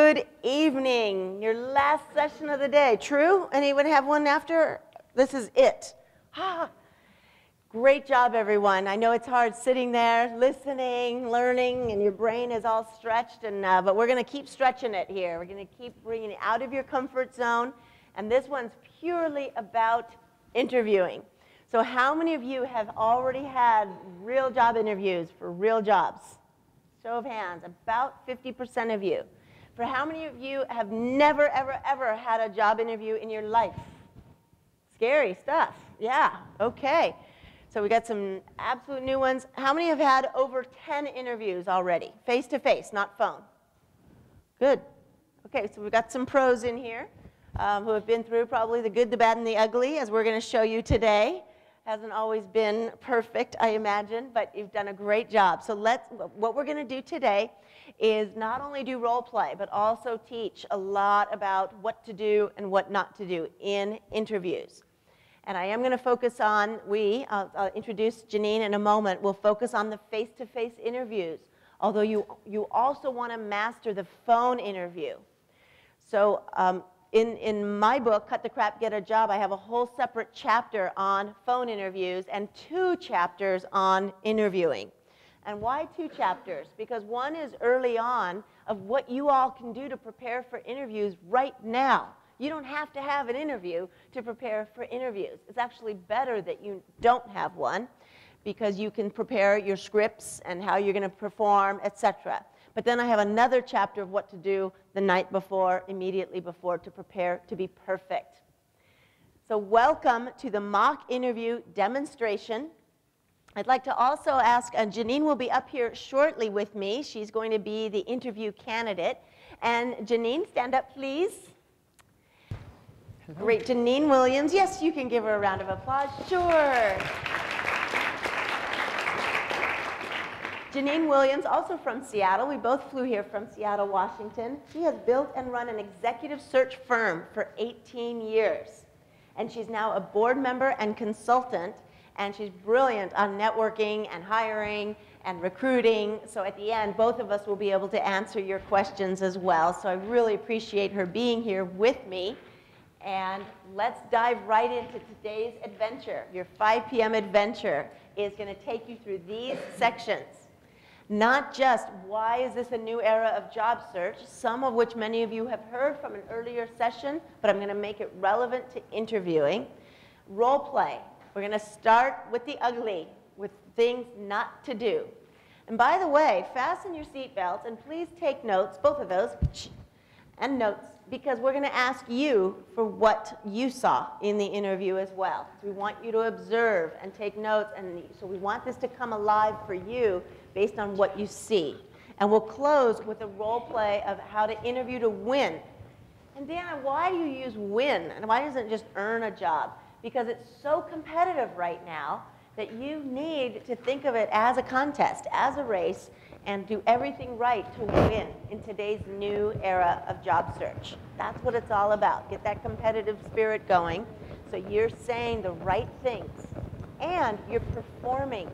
Good evening. Your last session of the day. True? Anyone have one after? This is it. Great job, everyone. I know it's hard sitting there, listening, learning, and your brain is all stretched, but we're going to keep stretching it here. We're going to keep bringing it out of your comfort zone, and this one's purely about interviewing. So how many of you have already had real job interviews for real jobs? Show of hands, about 50% of you. For how many of you have never, ever, ever had a job interview in your life? Scary stuff. Yeah, okay. So we got some absolute new ones. How many have had over 10 interviews already? Face-to-face, not phone. Good. Okay, so we've got some pros in here who have been through probably the good, the bad, and the ugly, as we're going to show you today. Hasn't always been perfect, I imagine, but you've done a great job. So what we're going to do today is not only do role play, but also teach a lot about what to do and what not to do in interviews. And I am going to focus on, I'll introduce Janine in a moment, we'll focus on the face-to-face interviews, although you also want to master the phone interview. So in my book, Cut the Crap, Get a Job, I have a whole separate chapter on phone interviews and 2 chapters on interviewing. And why 2 chapters? Because one is early on of what you all can do to prepare for interviews right now. You don't have to have an interview to prepare for interviews. It's actually better that you don't have one because you can prepare your scripts and how you're going to perform, etc. But then I have another chapter of what to do the night before, immediately before, to prepare to be perfect. So welcome to the mock interview demonstration. I'd like to also ask, Janine will be up here shortly with me. She's going to be the interview candidate. And Janine, stand up, please. Hello. Great, Janine Williams. Yes, you can give her a round of applause. Sure. Janine Williams, also from Seattle. We both flew here from Seattle, Washington. She has built and run an executive search firm for 18 years. And she's now a board member and consultant. And she's brilliant on networking and hiring and recruiting. So at the end, both of us will be able to answer your questions as well. So I really appreciate her being here with me. And let's dive right into today's adventure. Your 5 p.m. adventure is going to take you through these sections. Not just why is this a new era of job search, some of which many of you have heard from an earlier session, but I'm going to make it relevant to interviewing. Role play. We're going to start with the ugly, with things not to do. And by the way, fasten your seatbelts and please take notes, both of those, and notes, because we're going to ask you for what you saw in the interview as well. So we want you to observe and take notes, and so we want this to come alive for you based on what you see. And we'll close with a role play of how to interview to win. And Dana, why do you use win? And why doesn't it just earn a job? Because it's so competitive right now that you need to think of it as a contest, as a race, and do everything right to win in today's new era of job search. That's what it's all about. Get that competitive spirit going so you're saying the right things and you're performing.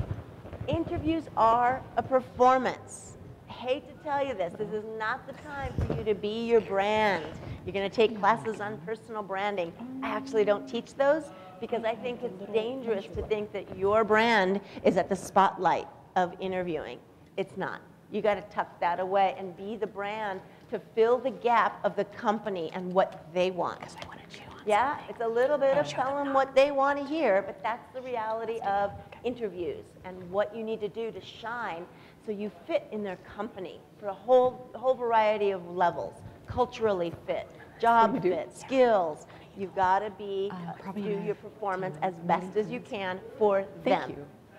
Interviews are a performance. I hate to tell you this is not the time for you to be your brand. You're going to take classes on personal branding. I actually don't teach those because I think it's dangerous to think that your brand is at the spotlight of interviewing. It's not. You got to tuck that away and be the brand to fill the gap of the company and what they want. Because I want to chew on something. It's a little bit of tell them what they want to hear, but that's the reality of interviews and what you need to do to shine so you fit in their company for a whole variety of levels. Culturally fit, job fit, skills. You've got to do your performance as best as you can for them,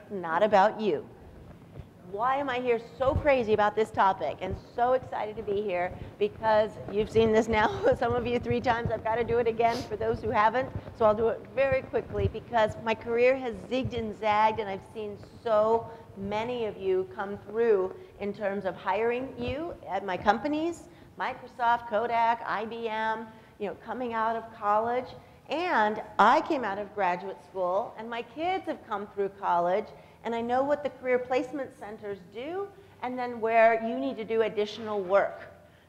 not about you. Why am I here so crazy about this topic and so excited to be here? Because you've seen this now, some of you 3 times. I've got to do it again for those who haven't. So I'll do it very quickly because my career has zigged and zagged and I've seen so many of you come through in terms of hiring you at my companies, Microsoft, Kodak, IBM, coming out of college. And I came out of graduate school and my kids have come through college. And I know what the career placement centers do, and then where you need to do additional work.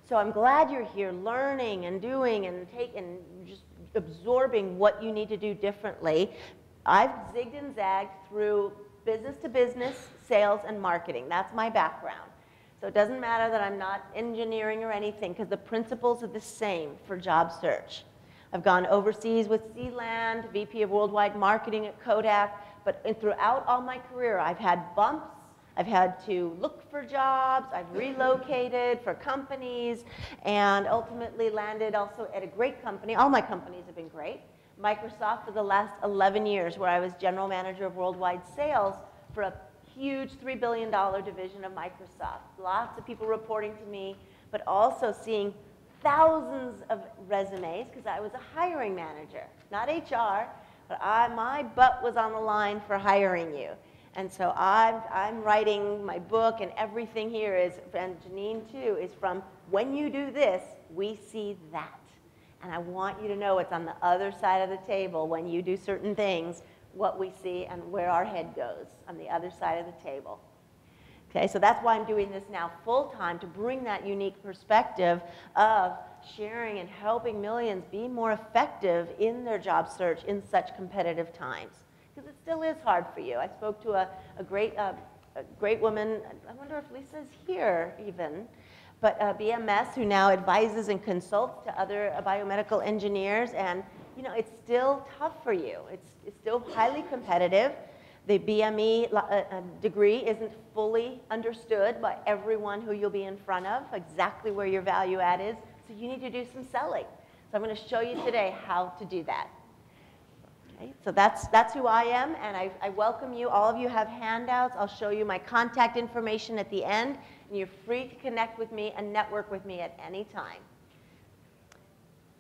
So I'm glad you're here learning and doing and just absorbing what you need to do differently. I've zigged and zagged through business to business, sales, and marketing. That's my background. So it doesn't matter that I'm not engineering or anything, because the principles are the same for job search. I've gone overseas with Sealand, VP of Worldwide Marketing at Kodak, but throughout all my career, I've had bumps. I've had to look for jobs, I've relocated for companies, and ultimately landed also at a great company. All my companies have been great. Microsoft for the last 11 years, where I was general manager of worldwide sales for a huge $3 billion division of Microsoft. Lots of people reporting to me, but also seeing thousands of resumes, because I was a hiring manager, not HR, but my butt was on the line for hiring you. And so I'm writing my book, and everything here is, and Janine too, is from when you do this, we see that. And I want you to know it's on the other side of the table when you do certain things, what we see and where our head goes on the other side of the table. Okay, so that's why I'm doing this now full time, to bring that unique perspective of sharing and helping millions be more effective in their job search in such competitive times. Because it still is hard for you. I spoke to a great woman, I wonder if Lisa's here even, but BMES, who now advises and consults to other biomedical engineers, and you know, it's still tough for you. It's still highly competitive. The BME degree isn't fully understood by everyone who you'll be in front of, exactly where your value add is, so you need to do some selling. So I'm going to show you today how to do that. Okay, so that's who I am, and I welcome you. All of you have handouts. I'll show you my contact information at the end, and you're free to connect with me and network with me at any time.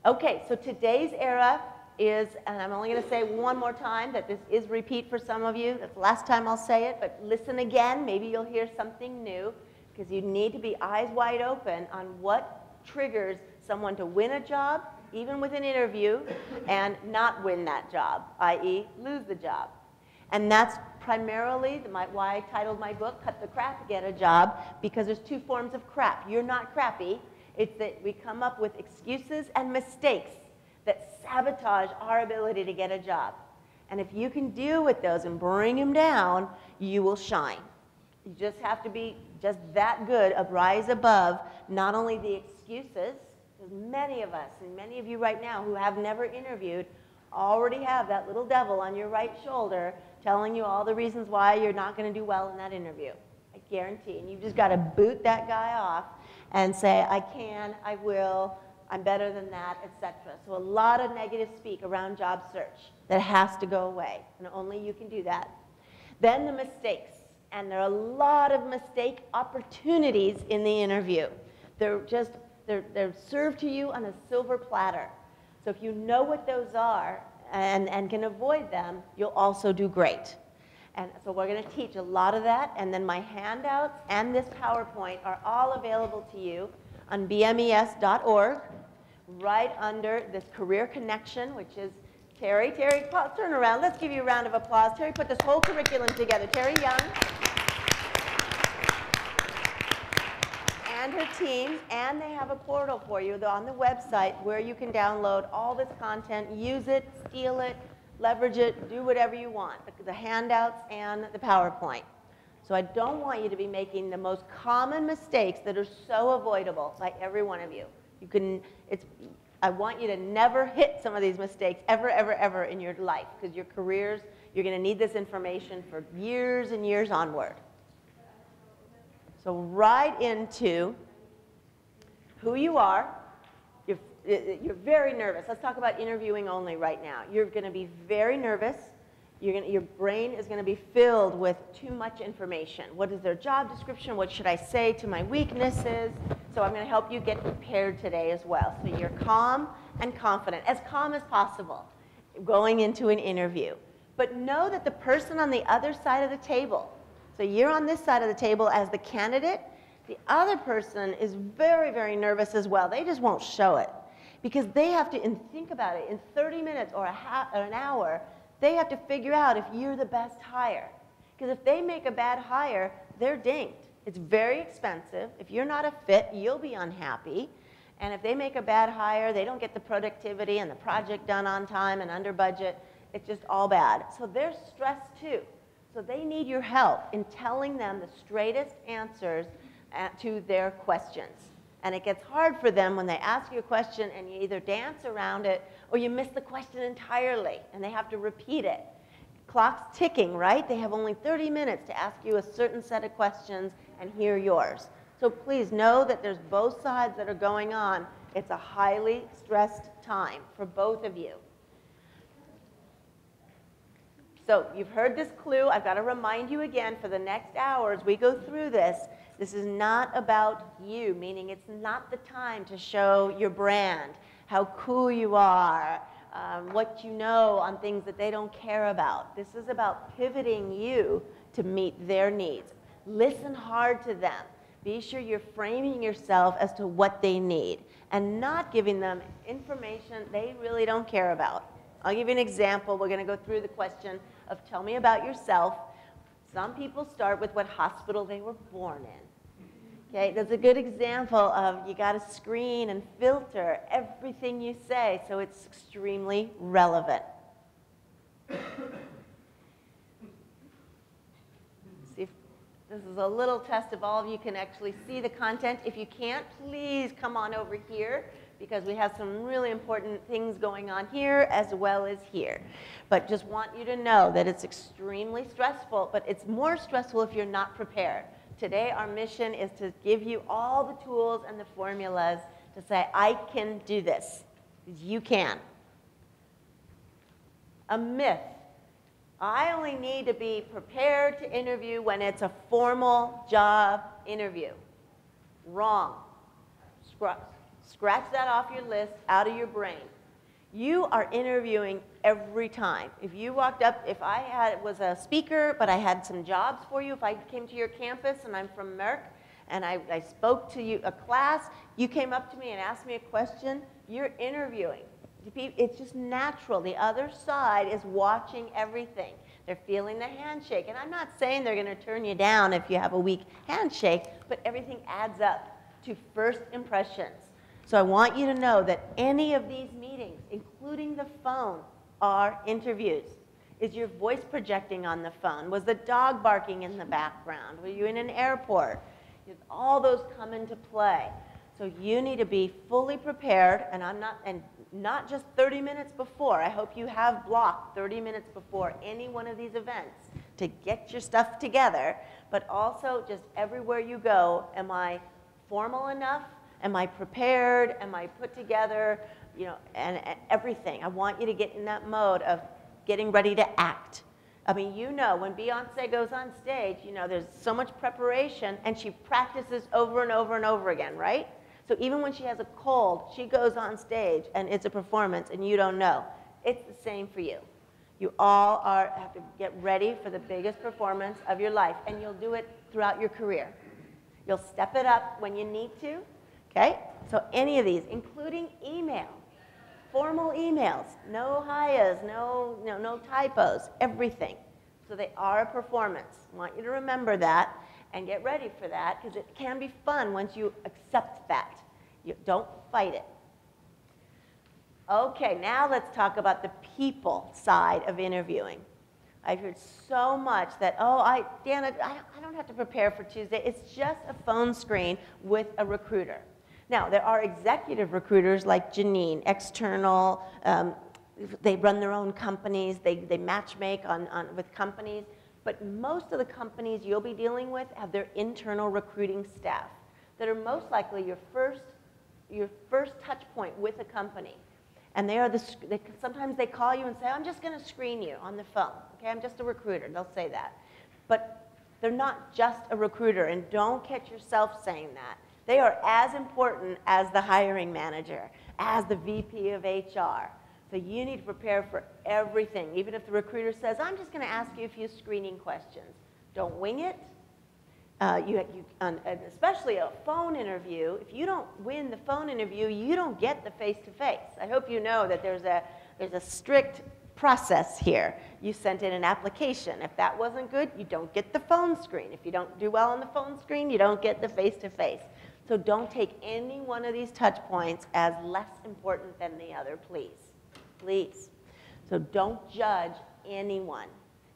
Okay, so today's era is, and I'm only going to say one more time that this is repeat for some of you. That's the last time I'll say it, but listen again. Maybe you'll hear something new, because you need to be eyes wide open on what triggers someone to win a job, even with an interview, and not win that job, i.e. lose the job. And that's primarily why I titled my book, Cut the Crap, Get a Job, because there's two forms of crap. You're not crappy. It's that we come up with excuses and mistakes that sabotage our ability to get a job. And if you can deal with those and bring them down, you will shine. You just have to be just that good, rise above not only the excuses. There's many of us, and many of you right now who have never interviewed, already have that little devil on your right shoulder telling you all the reasons why you're not going to do well in that interview. I guarantee. And you've just got to boot that guy off and say, I can, I will, I'm better than that, etc. So a lot of negative speak around job search that has to go away, and only you can do that. Then the mistakes, and there are a lot of mistake opportunities in the interview. They're served to you on a silver platter. So if you know what those are and can avoid them, you'll also do great. And so we're going to teach a lot of that, and then my handouts and this PowerPoint are all available to you on BMES.org, right under this Career Connection, which is Terry. Terry, turn around. Let's give you a round of applause. Terry put this whole curriculum together. Terry Young and her team, and they have a portal for you on the website where you can download all this content, use it, steal it, leverage it, do whatever you want, the handouts and the PowerPoint. So I don't want you to be making the most common mistakes that are so avoidable by every one of you. I want you to never hit some of these mistakes ever, ever, ever in your life, because your careers, you're going to need this information for years and years onward. So right into who you are. You're very nervous. Let's talk about interviewing only right now. You're going to be very nervous. Your brain is going to be filled with too much information. What is their job description? What should I say to my weaknesses? So I'm going to help you get prepared today as well. So you're calm and confident, as calm as possible, going into an interview. But know that the person on the other side of the table, so you're on this side of the table as the candidate, the other person is very, very nervous as well. They just won't show it, because they have to think about it in 30 minutes or an hour. They have to figure out if you're the best hire. Because if they make a bad hire, they're dinged. It's very expensive. If you're not a fit, you'll be unhappy. And if they make a bad hire, they don't get the productivity and the project done on time and under budget. It's just all bad. So they're stressed too. So they need your help in telling them the straightest answers to their questions. And it gets hard for them when they ask you a question and you either dance around it or you miss the question entirely and they have to repeat it. Clock's ticking, right? They have only 30 minutes to ask you a certain set of questions and hear yours. So please know that there's both sides that are going on. It's a highly stressed time for both of you. So you've heard this clue. I've got to remind you again for the next hour as we go through this, this is not about you, meaning it's not the time to show your brand, how cool you are, what you know on things that they don't care about. This is about pivoting you to meet their needs. Listen hard to them. Be sure you're framing yourself as to what they need and not giving them information they really don't care about. I'll give you an example. We're going to go through the question of tell me about yourself. Some people start with what hospital they were born in. Okay, that's a good example of you got to screen and filter everything you say so it's extremely relevant. See if this is a little test if all of you can actually see the content. If you can't, please come on over here because we have some really important things going on here as well as here. But just want you to know that it's extremely stressful, but it's more stressful if you're not prepared. Today, our mission is to give you all the tools and the formulas to say, I can do this. You can. A myth. I only need to be prepared to interview when it's a formal job interview. Wrong. Scratch that off your list, out of your brain. You are interviewing every time. If you walked up, if I was a speaker, but I had some jobs for you, if I came to your campus and I'm from Merck, and I spoke to you, a class, you came up to me and asked me a question, you're interviewing. It's just natural. The other side is watching everything. They're feeling the handshake. And I'm not saying they're going to turn you down if you have a weak handshake, but everything adds up to first impressions. So I want you to know that any of these meetings, including the phone, are interviews. Is your voice projecting on the phone? Was the dog barking in the background? Were you in an airport? All those come into play. So you need to be fully prepared, and not just 30 minutes before. I hope you have blocked 30 minutes before any one of these events to get your stuff together, but also just everywhere you go, am I formal enough? Am I prepared? Am I put together? You know, and everything. I want you to get in that mode of getting ready to act. I mean, you know, when Beyonce goes on stage, you know, there's so much preparation, and she practices over and over and over again, right? So even when she has a cold, she goes on stage, and it's a performance, and you don't know. It's the same for you. You all have to get ready for the biggest performance of your life, and you'll do it throughout your career. You'll step it up when you need to. Okay, so any of these, including email, formal emails, no hias, no typos, everything. So they are a performance. I want you to remember that and get ready for that because it can be fun once you accept that. You don't fight it. Okay, now let's talk about the people side of interviewing. I've heard so much that, Dana, I don't have to prepare for Tuesday. It's just a phone screen with a recruiter. Now, there are executive recruiters like Janine, external. They run their own companies. They matchmake with companies. But most of the companies you'll be dealing with have their internal recruiting staff that are most likely your first touch point with a company. And sometimes they call you and say, I'm just going to screen you on the phone. Okay, I'm just a recruiter. They'll say that. But they're not just a recruiter, and don't catch yourself saying that. They are as important as the hiring manager, as the VP of HR. So you need to prepare for everything. Even if the recruiter says, I'm just going to ask you a few screening questions. Don't wing it. Especially a phone interview, if you don't win the phone interview, you don't get the face-to-face. I hope you know that there's a strict process here. You sent in an application. If that wasn't good, you don't get the phone screen. If you don't do well on the phone screen, you don't get the face-to-face. So don't take any one of these touch points as less important than the other, please. Please. So don't judge anyone.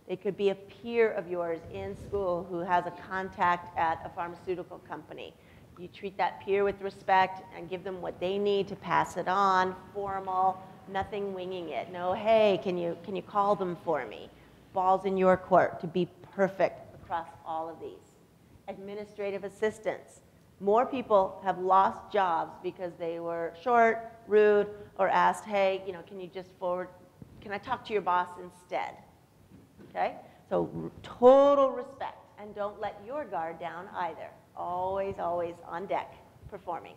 They could be a peer of yours in school who has a contact at a pharmaceutical company. You treat that peer with respect and give them what they need to pass it on, formal, nothing winging it. No, hey, can you call them for me? Ball's in your court to be perfect across all of these. Administrative assistants. More people have lost jobs because they were short, rude, or asked, hey, can you just forward, can I talk to your boss instead? Okay? So total respect, and don't let your guard down either. Always, always on deck, performing.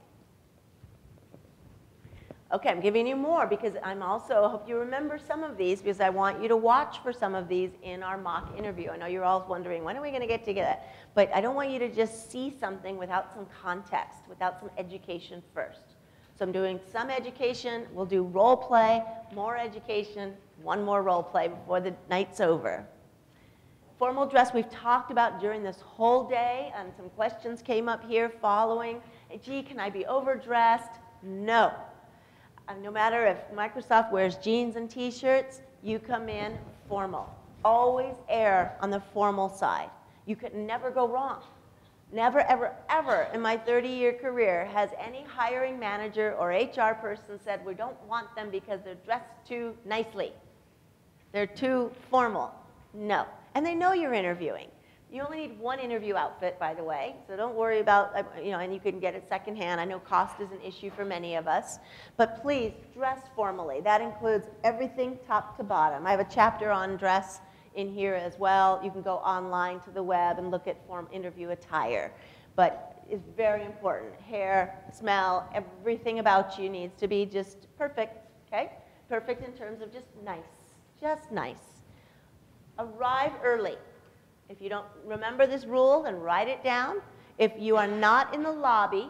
Okay, I'm giving you more because I hope you remember some of these because I want you to watch for some of these in our mock interview. I know you're all wondering, when are we going to get together? But I don't want you to just see something without some context, without some education first. So I'm doing some education, we'll do role play, more education, one more role play before the night's over. Formal dress we've talked about during this whole day, and some questions came up here following. Gee, can I be overdressed? No. No matter if Microsoft wears jeans and t-shirts, you come in formal. Always err on the formal side. You could never go wrong. Never, ever, ever in my 30-year career has any hiring manager or HR person said, we don't want them because they're dressed too nicely. They're too formal. No. And they know you're interviewing. You only need one interview outfit, by the way, so don't worry about, and you can get it secondhand. I know cost is an issue for many of us, but please dress formally. That includes everything top to bottom. I have a chapter on dress in here as well. You can go online to the web and look at interview attire, but it's very important. Hair, smell, everything about you needs to be just perfect, okay? Perfect in terms of just nice. Arrive early. If you don't remember this rule, then write it down. If you are not in the lobby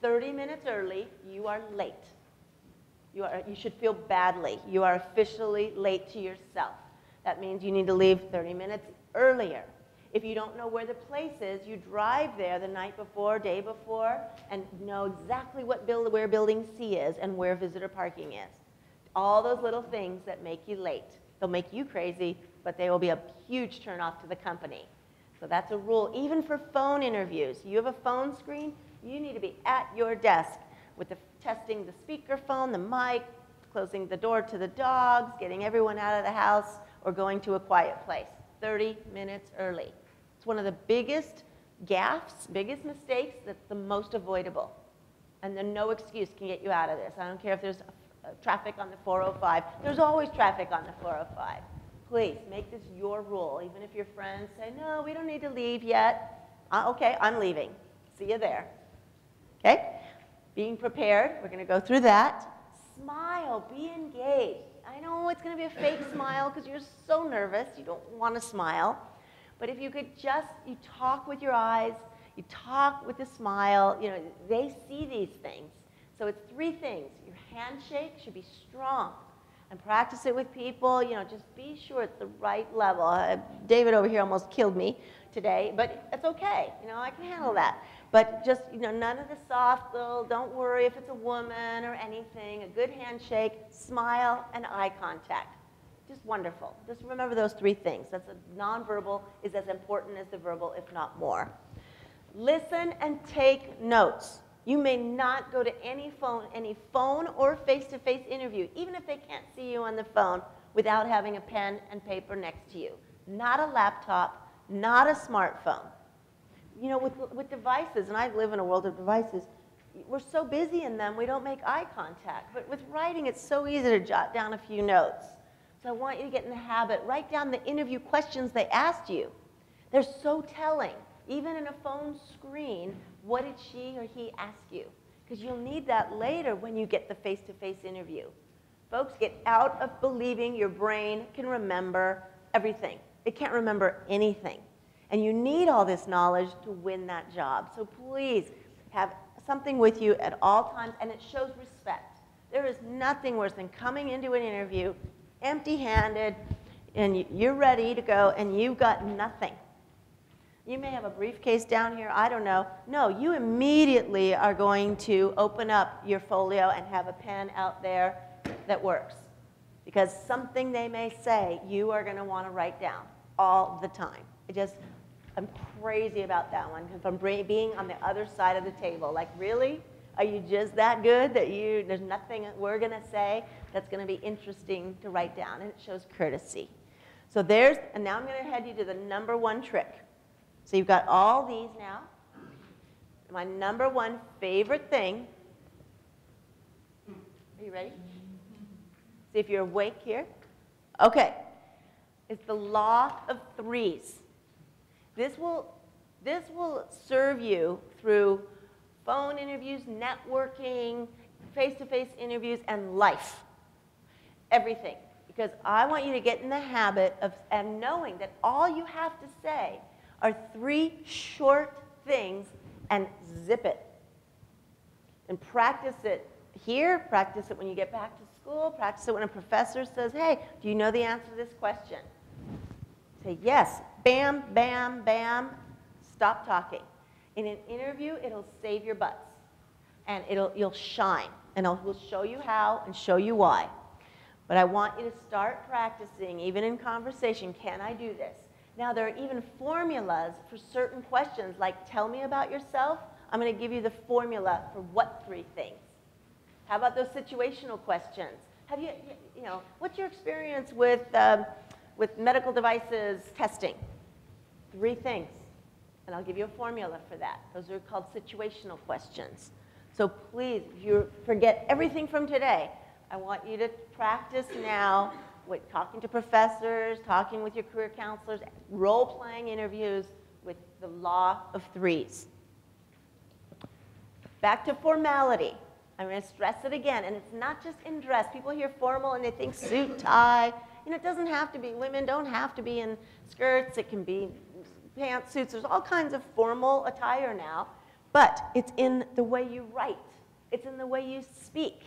30 minutes early, you are late. You should feel badly. You are officially late to yourself. That means you need to leave 30 minutes earlier. If you don't know where the place is, you drive there the night before, day before, and know exactly where building C is and where visitor parking is. All those little things that make you late. They'll make you crazy, but they will be a huge turnoff to the company. So that's a rule, even for phone interviews. You have a phone screen, you need to be at your desk with testing the speakerphone, the mic, closing the door to the dogs, getting everyone out of the house, or going to a quiet place. 30 minutes early. It's one of the biggest gaffes, biggest mistakes that's the most avoidable. And then no excuse can get you out of this. I don't care if there's traffic on the 405. There's always traffic on the 405. Please, make this your rule. Even if your friends say, no, we don't need to leave yet. Okay, I'm leaving. See you there. Okay? Being prepared, we're going to go through that. Smile, be engaged. I know it's going to be a fake smile because you're so nervous. You don't want to smile. But if you could you talk with your eyes, you talk with a smile, they see these things. So it's 3 things. Your handshake should be strong. And practice it with people, just be sure it's the right level. David over here almost killed me today, but it's okay. I can handle that. But just, none of the soft little, don't worry if it's a woman or anything. A good handshake, smile, and eye contact. Just wonderful. Just remember those 3 things. That's nonverbal is as important as the verbal, if not more. Listen and take notes. You may not go to any phone or face-to-face interview, even if they can't see you on the phone, without having a pen and paper next to you. Not a laptop, not a smartphone. With devices, and I live in a world of devices, we're so busy in them, we don't make eye contact. But with writing, it's so easy to jot down a few notes. So I want you to get in the habit, write down the interview questions they asked you. They're so telling. Even in a phone screen, what did she or he ask you? Because you'll need that later when you get the face-to-face interview. Folks, get out of believing your brain can remember everything. It can't remember anything. And you need all this knowledge to win that job. So please have something with you at all times, and it shows respect. There is nothing worse than coming into an interview empty-handed, and you're ready to go, and you've got nothing. You may have a briefcase down here, I don't know. No, you immediately are going to open up your folio and have a pen out there that works. Because something they may say, you are going to want to write down all the time. I'm crazy about that one, because from being on the other side of the table. Like, really? Are you just that good that there's nothing we're going to say that's going to be interesting to write down? And it shows courtesy. So and now I'm going to head you to the number one trick. So you've got all these now. My number one favorite thing. Are you ready? See if you're awake here. Okay. It's the law of threes. This will serve you through phone interviews, networking, face-to-face interviews, and life. Everything. Because I want you to get in the habit of knowing that all you have to say are 3 short things and zip it. And practice it here, practice it when you get back to school, practice it when a professor says, hey, do you know the answer to this question? Say yes. Bam, bam, bam. Stop talking. In an interview, it'll save your butts. And you'll shine. And we'll show you how and show you why. But I want you to start practicing, even in conversation, can I do this? Now, there are even formulas for certain questions, like tell me about yourself. I'm going to give you the formula for what 3 things. How about those situational questions? What's your experience with medical devices testing? 3 things. And I'll give you a formula for that. Those are called situational questions. So please, if you forget everything from today, I want you to practice now with talking to professors, talking with your career counselors, role-playing interviews with the law of threes. Back to formality. I'm going to stress it again, and it's not just in dress. People hear formal and they think suit, tie. It doesn't have to be. Women don't have to be in skirts. It can be pantsuits. There's all kinds of formal attire now, but it's in the way you write. It's in the way you speak.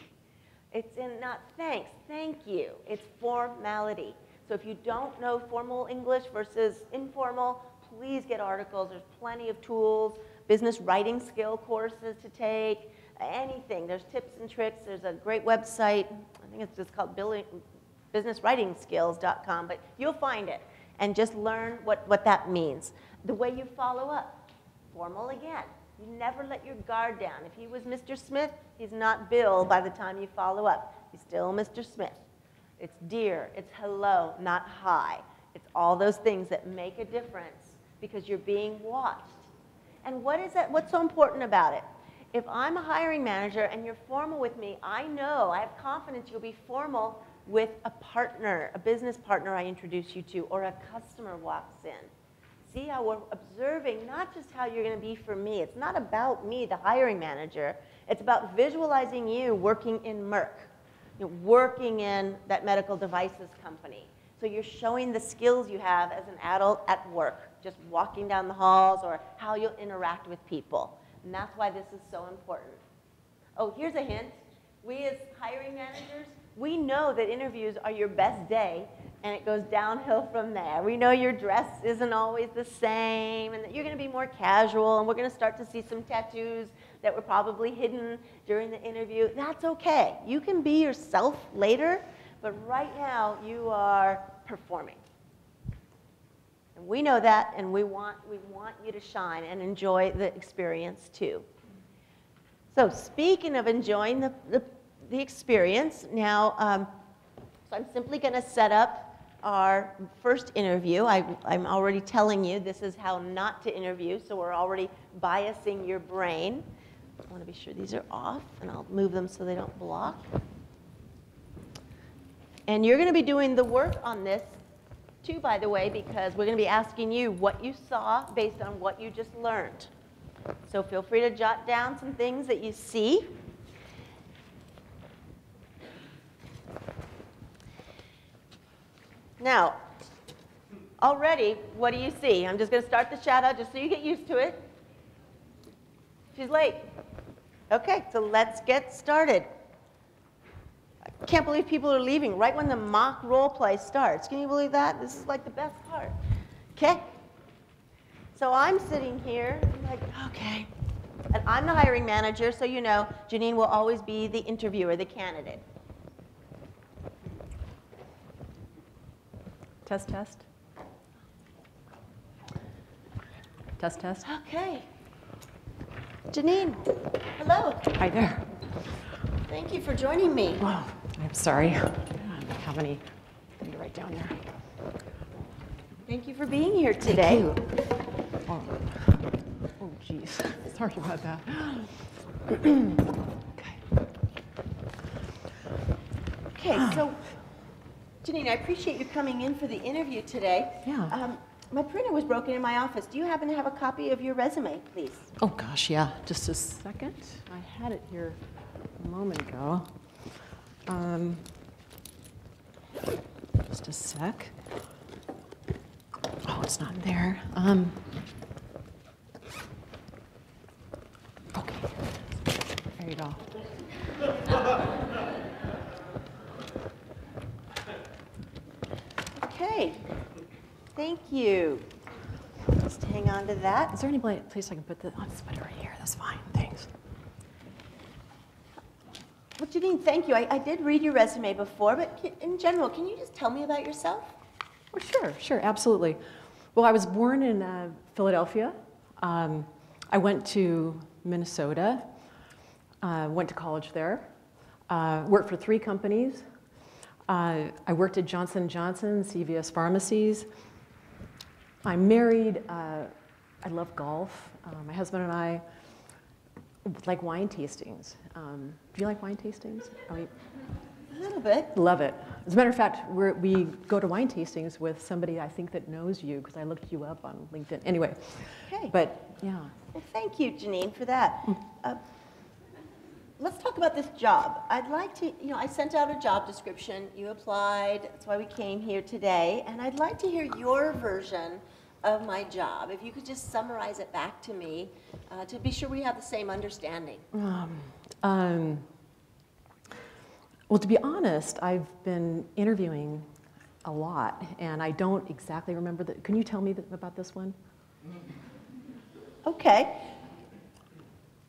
It's in not thanks, thank you. It's formality. So if you don't know formal English versus informal, please get articles. There's plenty of tools, business writing skill courses to take, anything. There's tips and tricks. There's a great website. I think it's just called businesswritingskills.com, but you'll find it. And just learn what that means. The way you follow up, formal again. You never let your guard down. If he was Mr. Smith, he's not Bill by the time you follow up. He's still Mr. Smith. It's dear, it's hello, not hi. It's all those things that make a difference because you're being watched. And what's so important about it? If I'm a hiring manager and you're formal with me, I have confidence you'll be formal with a partner, a business partner I introduce you to, or a customer walks in. See how we're observing not just how you're going to be for me. It's not about me, the hiring manager. It's about visualizing you working in Merck, working in that medical devices company. So you're showing the skills you have as an adult at work, just walking down the halls, or how you'll interact with people. And that's why this is so important. Oh, here's a hint. We as hiring managers, we know that interviews are your best day, and it goes downhill from there. We know your dress isn't always the same, and that you're going to be more casual, and we're going to start to see some tattoos that were probably hidden during the interview. That's okay. You can be yourself later, but right now you are performing. And we know that, and we want you to shine and enjoy the experience too. So speaking of enjoying the experience, now, so I'm simply going to set up our first interview. I'm already telling you this is how not to interview, so we're already biasing your brain. I want to be sure these are off, and I'll move them so they don't block. And you're going to be doing the work on this too, by the way, because we're going to be asking you what you saw based on what you just learned. So feel free to jot down some things that you see. Now, already, what do you see? I'm just going to start the shout out just so you get used to it. She's late. Okay, so let's get started. Can't believe people are leaving right when the mock role play starts. Can you believe that? This is like the best part. Okay. So I'm sitting here, I'm like, okay. And I'm the hiring manager, so you know, Janine will always be the interviewer, the candidate. Test, test. Test, test. Okay. Janine, hello. Hi there. Thank you for joining me. Oh, I'm sorry. I don't have anything to write down there. Thank you for being here today. Oh, geez. Sorry about that. Okay, so Janine, I appreciate you coming in for the interview today. Yeah. My printer was broken in my office. Do you happen to have a copy of your resume, please? Oh, gosh, yeah. Just a second. I had it here a moment ago. Just a sec. Oh, it's not there. Okay. There you go. Okay. Thank you. Just hang on to that. Is there any place I can put this? I'll just put it right here. That's fine. Thanks. Well, Janine, thank you. I did read your resume before, but in general, can you just tell me about yourself? Oh, sure, absolutely. Well, I was born in Philadelphia. I went to Minnesota, went to college there, worked for 3 companies. I worked at Johnson & Johnson, CVS Pharmacies. I'm married. I love golf. My husband and I like wine tastings. Do you like wine tastings? A little bit. Love it. As a matter of fact, we go to wine tastings with somebody I think that knows you because I looked you up on LinkedIn. Anyway, Okay. but yeah. Well, thank you, Janine, for that. Let's talk about this job. I'd like to, I sent out a job description. You applied. That's why we came here today. And I'd like to hear your version of my job. If you could just summarize it back to me to be sure we have the same understanding. Well, to be honest, I've been interviewing a lot, and I don't exactly remember the. Can you tell me about this one? Okay.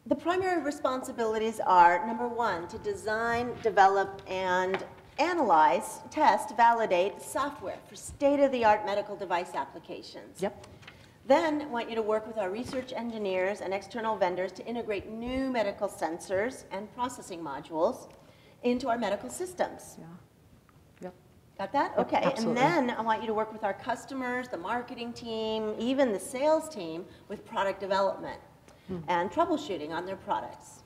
The primary responsibilities are, number 1, to design, develop, and analyze, test, validate software for state-of-the-art medical device applications. Yep. Then I want you to work with our research engineers and external vendors to integrate new medical sensors and processing modules into our medical systems. Yeah. Yep. Got that? Yep, Okay. absolutely. And then I want you to work with our customers, the marketing team, even the sales team with product development and troubleshooting on their products.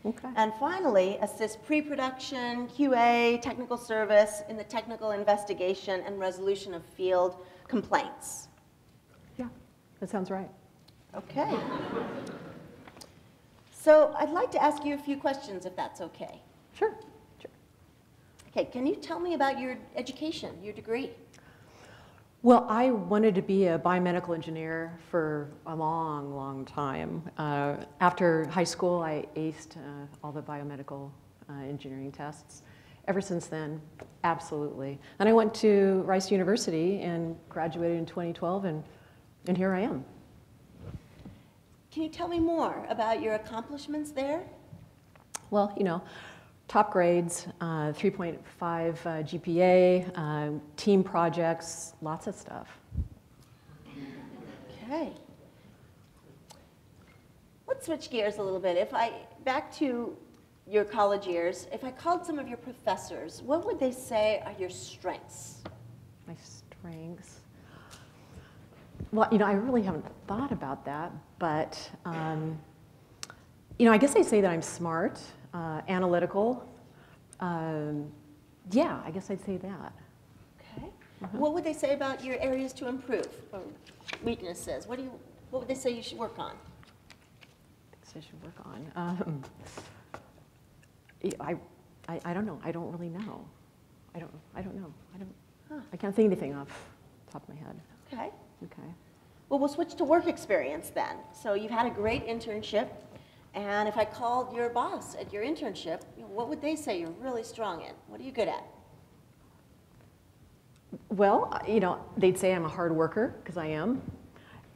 Okay. And finally, assist pre-production, QA, technical service in the technical investigation and resolution of field complaints. Yeah, that sounds right. Okay. So I'd like to ask you a few questions, if that's okay. Sure. Okay, can you tell me about your education, your degree? Well, I wanted to be a biomedical engineer for a long, long time. After high school, I aced all the biomedical engineering tests. Ever since then, absolutely. And I went to Rice University and graduated in 2012, and here I am. Can you tell me more about your accomplishments there? Well, top grades, 3.5 GPA, team projects, lots of stuff. Okay. Let's switch gears a little bit. Back to your college years, if I called some of your professors, what would they say are your strengths? My strengths. Well, I really haven't thought about that, but, I guess I'd say that I'm smart. Analytical. Yeah, I guess I'd say that. Okay. What would they say about your areas to improve or weaknesses? What would they say you should work on? Things I should work on. I don't know. I don't really know. I don't know. I can't think of anything off the top of my head. Okay. Okay. Well, we'll switch to work experience then. So you've had a great internship, And if I called your boss at your internship, what would they say you're really strong in? What are you good at? Well, they'd say I'm a hard worker, because I am.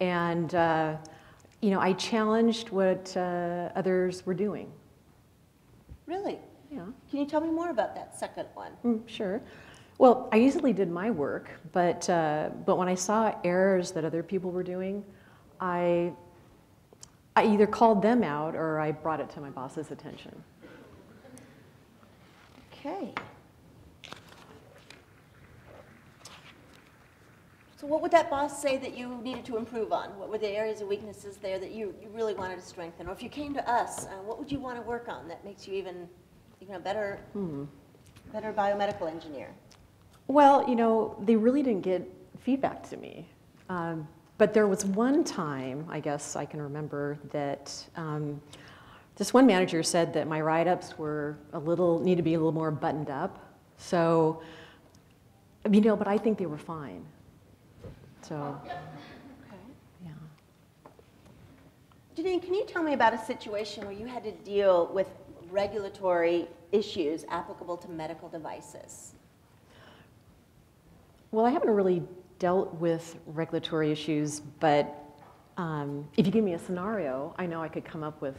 And, I challenged what others were doing. Really? Yeah. Can you tell me more about that second one? Sure. Well, I easily did my work, but when I saw errors that other people were doing, I either called them out or I brought it to my boss's attention. Okay. So what would that boss say that you needed to improve on? What were the areas of weaknesses there that you really wanted to strengthen? Or if you came to us, what would you want to work on that makes you even a better biomedical engineer? Well, they really didn't get feedback to me. But there was one time, I guess I can remember, that this one manager said that my write-ups were need to be a little more buttoned up. So, but I think they were fine. So, okay. Yeah. Janine, can you tell me about a situation where you had to deal with regulatory issues applicable to medical devices? Well, I haven't really dealt with regulatory issues, but if you give me a scenario, I know I could come up with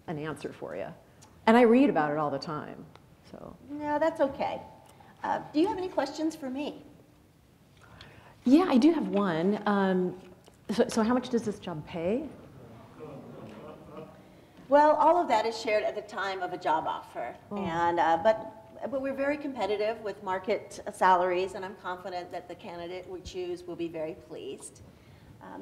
an answer for you. And I read about it all the time. So. No, that's okay. Do you have any questions for me? Yeah, I do have one. So how much does this job pay? Well, all of that is shared at the time of a job offer, but we're very competitive with market salaries, and I'm confident that the candidate we choose will be very pleased.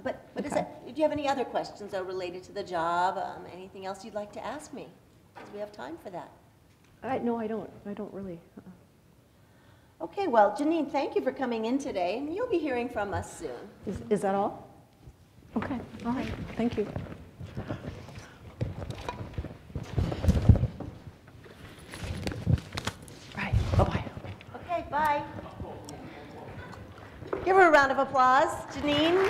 But Okay. Do you have any other questions though related to the job? Anything else you'd like to ask me? Because we have time for that. No, I don't. I don't really. Okay, well, Janine, thank you for coming in today, and you'll be hearing from us soon. Is that all? Okay. All right. Thank you. Right. Bye-bye. Okay, bye. Give her a round of applause, Janine.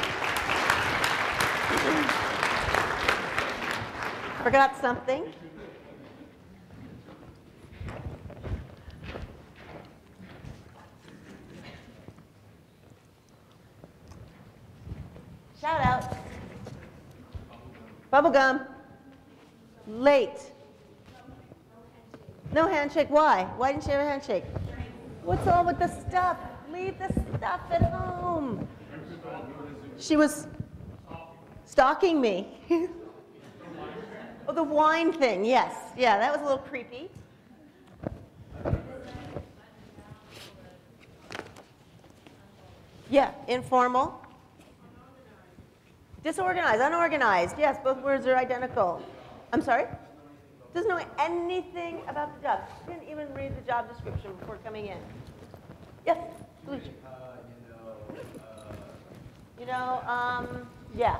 Forgot something. Shout out. Bubblegum. Late. No handshake. Why? Why didn't you have a handshake? What's all with the stuff? Leave the stuff at home. She was stalking me. Oh, the wine thing, yes. Yeah, that was a little creepy. Yeah, informal. Disorganized, unorganized. Yes, both words are identical. I'm sorry? Doesn't know anything about the job. Didn't even read the job description before coming in. Yes, Luigi. Yeah.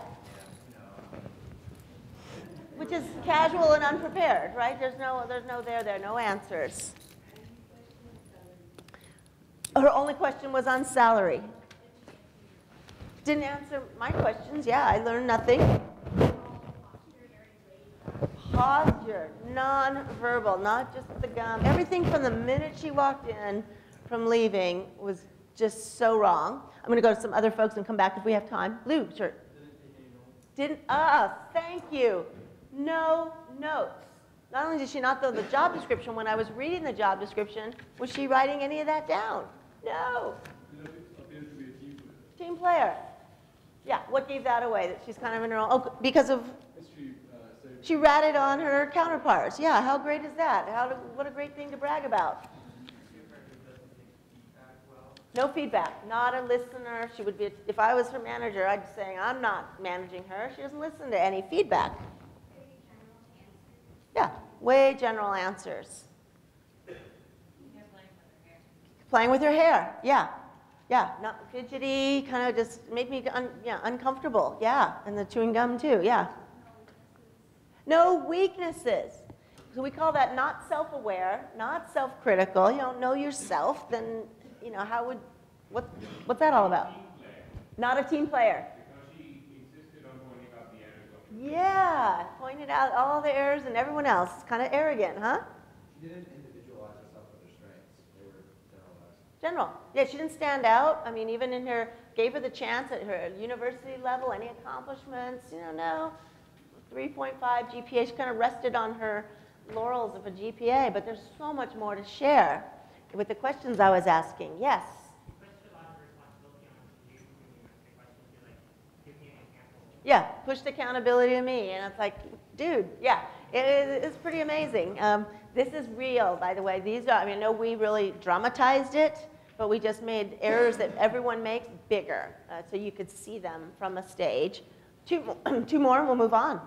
Which is casual and unprepared, right? There's no there, no answers. Her only question was on salary. Didn't answer my questions. Yeah, I learned nothing. Posture, non-verbal, not just the gum. Everything from the minute she walked in from leaving was just so wrong. I'm going to go to some other folks and come back if we have time. Blue shirt. Thank you. No notes. Not only did she not know the job description, when I was reading the job description, was she writing any of that down? No. Team player. Yeah, what gave that away? That she's kind of in her own, because of, she ratted on her counterparts. Yeah, how great is that? What a great thing to brag about. No feedback, not a listener. She would be, if I was her manager, I'd be saying, I'm not managing her. She doesn't listen to any feedback. Yeah, way general answers. Playing with her hair, yeah. Yeah, not fidgety, kind of just make me uncomfortable. Yeah, and the chewing gum too, yeah. No weaknesses. So we call that not self-aware, not self-critical. You don't know yourself, then, what's that all about? Not a team player. Yeah, pointed out all the errors and everyone else. It's kind of arrogant, huh? She didn't individualize herself with her strengths. They were generalized. General. Yeah, she didn't stand out. I mean, even in her, gave her the chance at her university level, any accomplishments, no. 3.5 GPA, she kind of rested on her laurels of a GPA, but there's so much more to share with the questions I was asking. Yes? Yeah, pushed accountability to me, and it's like, dude, yeah, it's pretty amazing. This is real, by the way. These are, I know we really dramatized it, but we just made errors that everyone makes bigger, so you could see them from a stage. Two more, and we'll move on.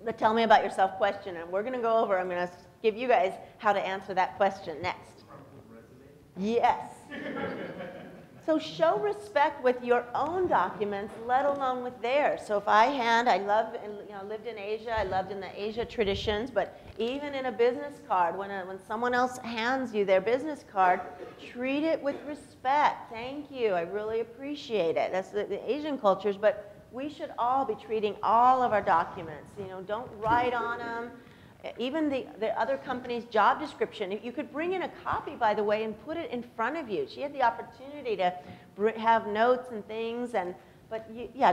But tell me about yourself question, and we're going to go over, I'm going to give you guys how to answer that question next. Yes. So show respect with your own documents, let alone with theirs. So if I lived in Asia, I loved in the Asia traditions, but even in a business card, when someone else hands you their business card, treat it with respect. Thank you, I really appreciate it. That's the Asian cultures, but we should all be treating all of our documents. Don't write on them. Even the other company's job description, you could bring in a copy, by the way, and put it in front of you. She had the opportunity to have notes and things, but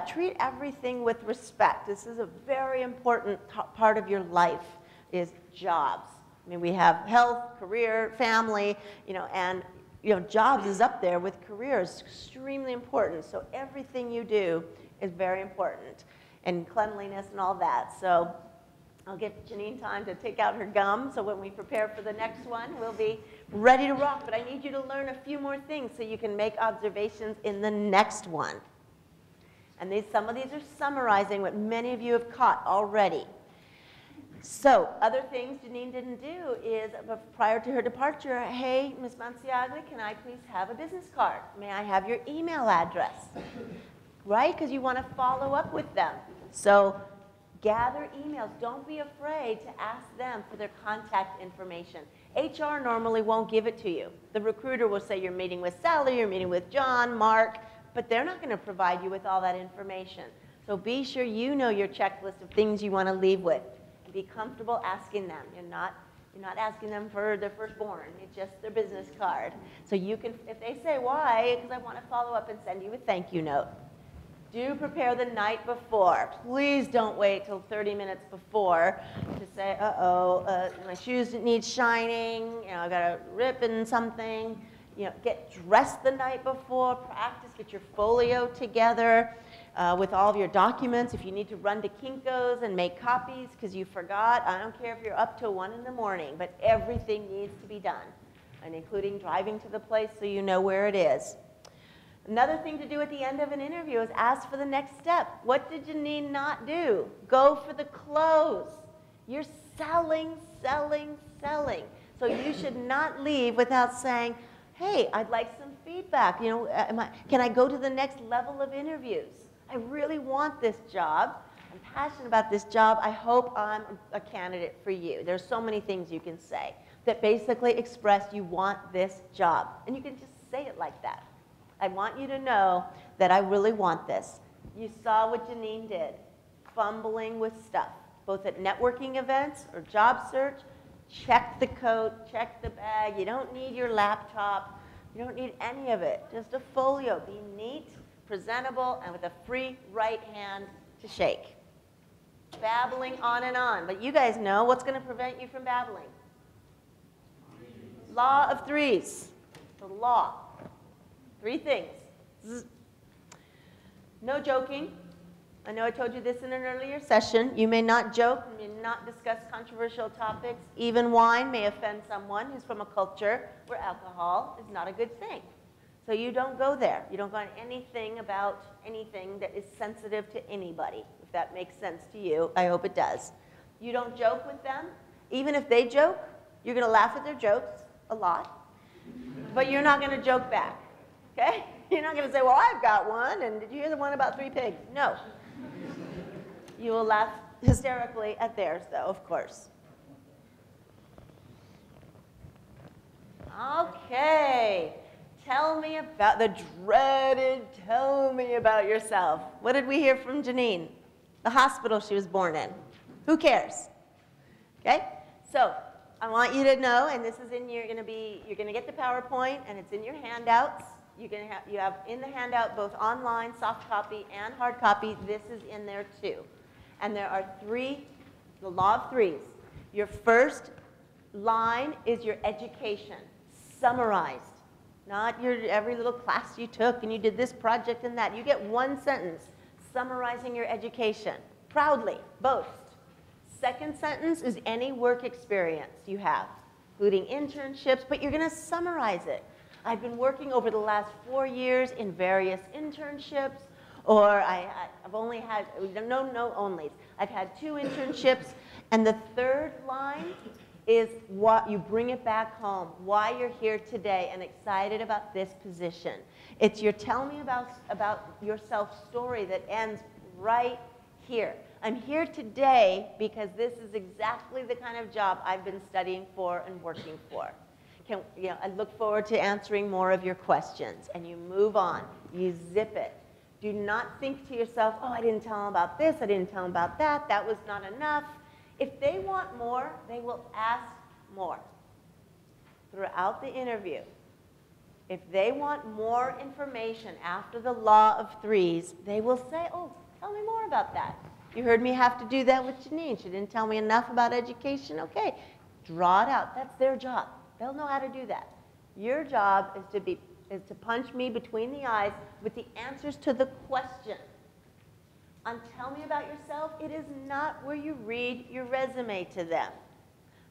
treat everything with respect. This is a very important part of your life, is jobs. We have health, career, family, and jobs is up there with careers, extremely important. So everything you do is very important, and cleanliness and all that. So I'll give Janine time to take out her gum, so when we prepare for the next one, we'll be ready to rock. But I need you to learn a few more things so you can make observations in the next one. And some of these are summarizing what many of you have caught already. So other things Janine didn't do is, prior to her departure, hey, Ms. Manciagli, can I please have a business card? May I have your email address? Right? Because you want to follow up with them. So gather emails. Don't be afraid to ask them for their contact information. HR normally won't give it to you. The recruiter will say you're meeting with Sally, you're meeting with John, Mark, but they're not going to provide you with all that information. So be sure you know your checklist of things you want to leave with. And be comfortable asking them. You're not asking them for their firstborn. It's just their business card. So you can, if they say why, because I want to follow up and send you a thank you note. Do prepare the night before. Please don't wait till 30 minutes before to say, my shoes need shining, I got a rip in something. Get dressed the night before, practice, get your folio together with all of your documents. If you need to run to Kinko's and make copies because you forgot, I don't care if you're up till 1 in the morning, but everything needs to be done, and including driving to the place so you know where it is. Another thing to do at the end of an interview is ask for the next step. What did Janine not do? Go for the close. You're selling, selling, selling. So you should not leave without saying, hey, I'd like some feedback. Can I go to the next level of interviews? I really want this job. I'm passionate about this job. I hope I'm a candidate for you. There's so many things you can say that basically express you want this job. And you can just say it like that. I want you to know that I really want this. You saw what Janine did, fumbling with stuff, both at networking events or job search. Check the coat, check the bag. You don't need your laptop. You don't need any of it. Just a folio. Be neat, presentable, and with a free right hand to shake. Babbling on and on. But you guys know what's going to prevent you from babbling. Law of threes. The law. 3 things. No joking. I know I told you this in an earlier session. You may not joke, you may not discuss controversial topics. Even wine may offend someone who's from a culture where alcohol is not a good thing. So you don't go there. You don't go on anything about anything that is sensitive to anybody. If that makes sense to you, I hope it does. You don't joke with them. Even if they joke, you're going to laugh at their jokes a lot, but you're not going to joke back. Okay? You're not going to say, well, I've got one, and did you hear the one about 3 pigs? No. You will laugh hysterically at theirs, though, of course. Okay. Tell me about the dreaded, tell me about yourself. What did we hear from Janine? The hospital she was born in. Who cares? Okay? So I want you to know, and this is in your, you're gonna get the PowerPoint, and it's in your handouts. You have in the handout both online, soft copy, and hard copy. This is in there too. And there are three, the law of threes. Your first line is your education, summarized. Not your every little class you took and you did this project and that. You get one sentence summarizing your education. Proudly, boast. Second sentence is any work experience you have, including internships, but you're going to summarize it. I've been working over the last 4 years in various internships, or I've only had, no onlys. I've had 2 internships, and the third line is what you bring it back home, why you're here today and excited about this position. It's your tell me about yourself story that ends right here. I'm here today because this is exactly the kind of job I've been studying for and working for. I look forward to answering more of your questions. And you move on. You zip it. Do not think to yourself, oh, I didn't tell them about this, I didn't tell them about that, that was not enough. If they want more, they will ask more throughout the interview. If they want more information after the law of threes, they will say, oh, tell me more about that. You heard me have to do that with Janine. She didn't tell me enough about education. Okay, draw it out. That's their job. They'll know how to do that. Your job is to punch me between the eyes with the answers to the question. On tell me about yourself, it is not where you read your resume to them.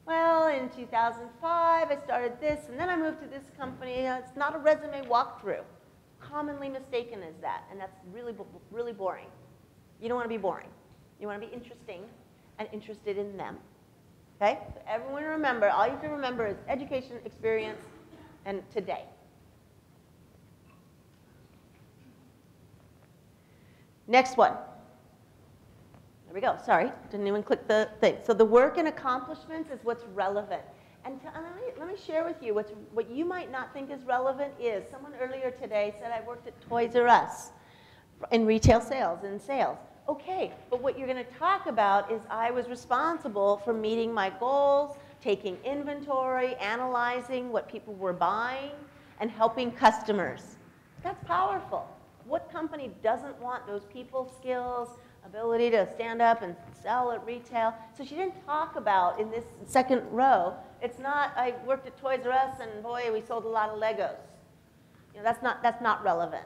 Well, in 2005, I started this, and then I moved to this company. It's not a resume walkthrough. Commonly mistaken as that, and that's really, really boring. You don't want to be boring. You want to be interesting and interested in them. Okay? So everyone remember, all you have to remember is education, experience, and today. Next one. There we go. Sorry, didn't even click the thing. So the work and accomplishments is what's relevant. And let me share with you what you might not think is relevant is, someone earlier today said I worked at Toys R Us in retail sales, in sales. Okay, but what you're going to talk about is I was responsible for meeting my goals, taking inventory, analyzing what people were buying, and helping customers. That's powerful. What company doesn't want those people skills, ability to stand up and sell at retail? So she didn't talk about in this second row, it's not I worked at Toys R Us and boy, we sold a lot of Legos. You know, that's not relevant.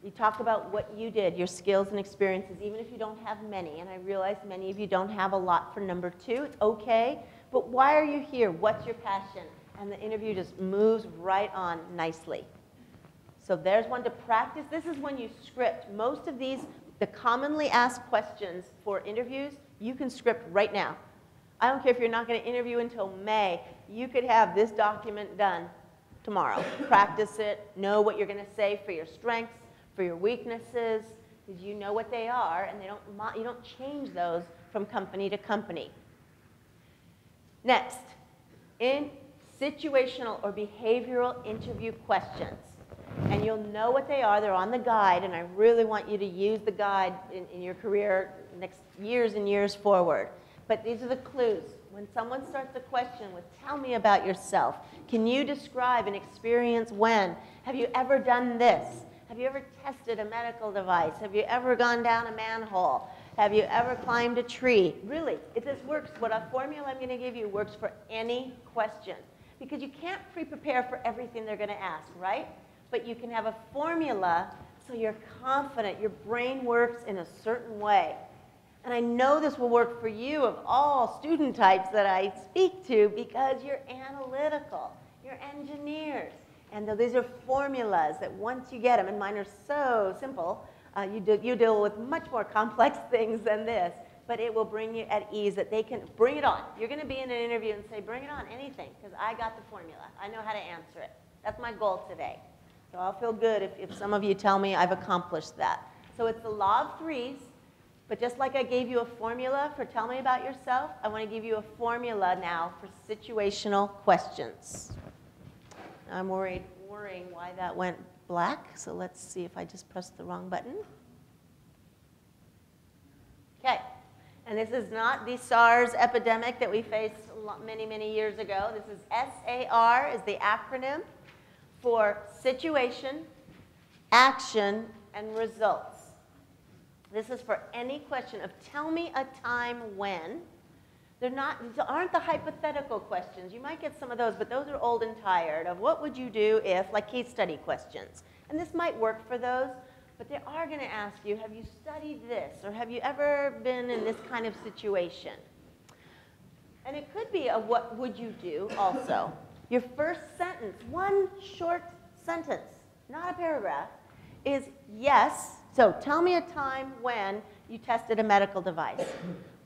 You talk about what you did, your skills and experiences, even if you don't have many. And I realize many of you don't have a lot for number 2. It's okay. But why are you here? What's your passion? And the interview just moves right on nicely. So there's one to practice. This is when you script. Most of these, the commonly asked questions for interviews, you can script right now. I don't care if you're not going to interview until May. You could have this document done tomorrow. Practice it. Know what you're going to say for your strengths, for your weaknesses, because you know what they are, and you don't change those from company to company. Next, in situational or behavioral interview questions, and you'll know what they are. They're on the guide, and I really want you to use the guide in your career next years and years forward. But these are the clues. When someone starts a question with, tell me about yourself, can you describe an experience when? Have you ever done this? Have you ever tested a medical device? Have you ever gone down a manhole? Have you ever climbed a tree? Really, this works. What a formula I'm going to give you works for any question. Because you can't pre-prepare for everything they're going to ask, right? But you can have a formula so you're confident. Your brain works in a certain way. And I know this will work for you of all student types that I speak to because you're analytical. You're engineers. And these are formulas that once you get them, and mine are so simple, you deal with much more complex things than this, but it will bring you at ease that they can bring it on. You're going to be in an interview and say, bring it on, anything, because I got the formula. I know how to answer it. That's my goal today. So I'll feel good if some of you tell me I've accomplished that. So it's the law of threes, but just like I gave you a formula for tell me about yourself, I want to give you a formula now for situational questions. I'm worried worrying why that went black. So let's see if I just pressed the wrong button. Okay. And this is not the SARS epidemic that we faced many, many years ago. This is SAR is the acronym for situation, action, and results. This is for any question of tell me a time when. These aren't the hypothetical questions. You might get some of those, but those are old and tired of what would you do if, like case study questions. And this might work for those, but they are going to ask you, have you studied this? Or have you ever been in this kind of situation? And it could be a what would you do also. Your first sentence, one short sentence, not a paragraph, is yes. So tell me a time when you tested a medical device.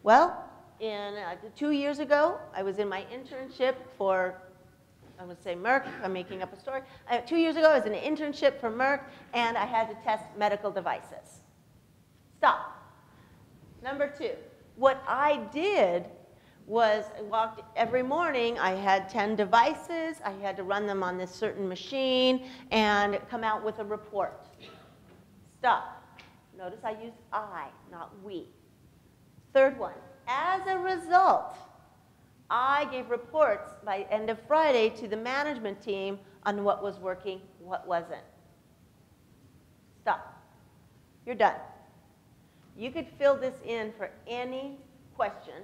Well, 2 years ago, I was in my internship for, I would say Merck, I'm making up a story. 2 years ago, I was in an internship for Merck, and I had to test medical devices. Stop. Number 2, what I did was I walked every morning. I had 10 devices. I had to run them on this certain machine and come out with a report. Stop. Notice I used I, not we. Third one. As a result, I gave reports by end of Friday to the management team on what was working, what wasn't. Stop. You're done. You could fill this in for any question,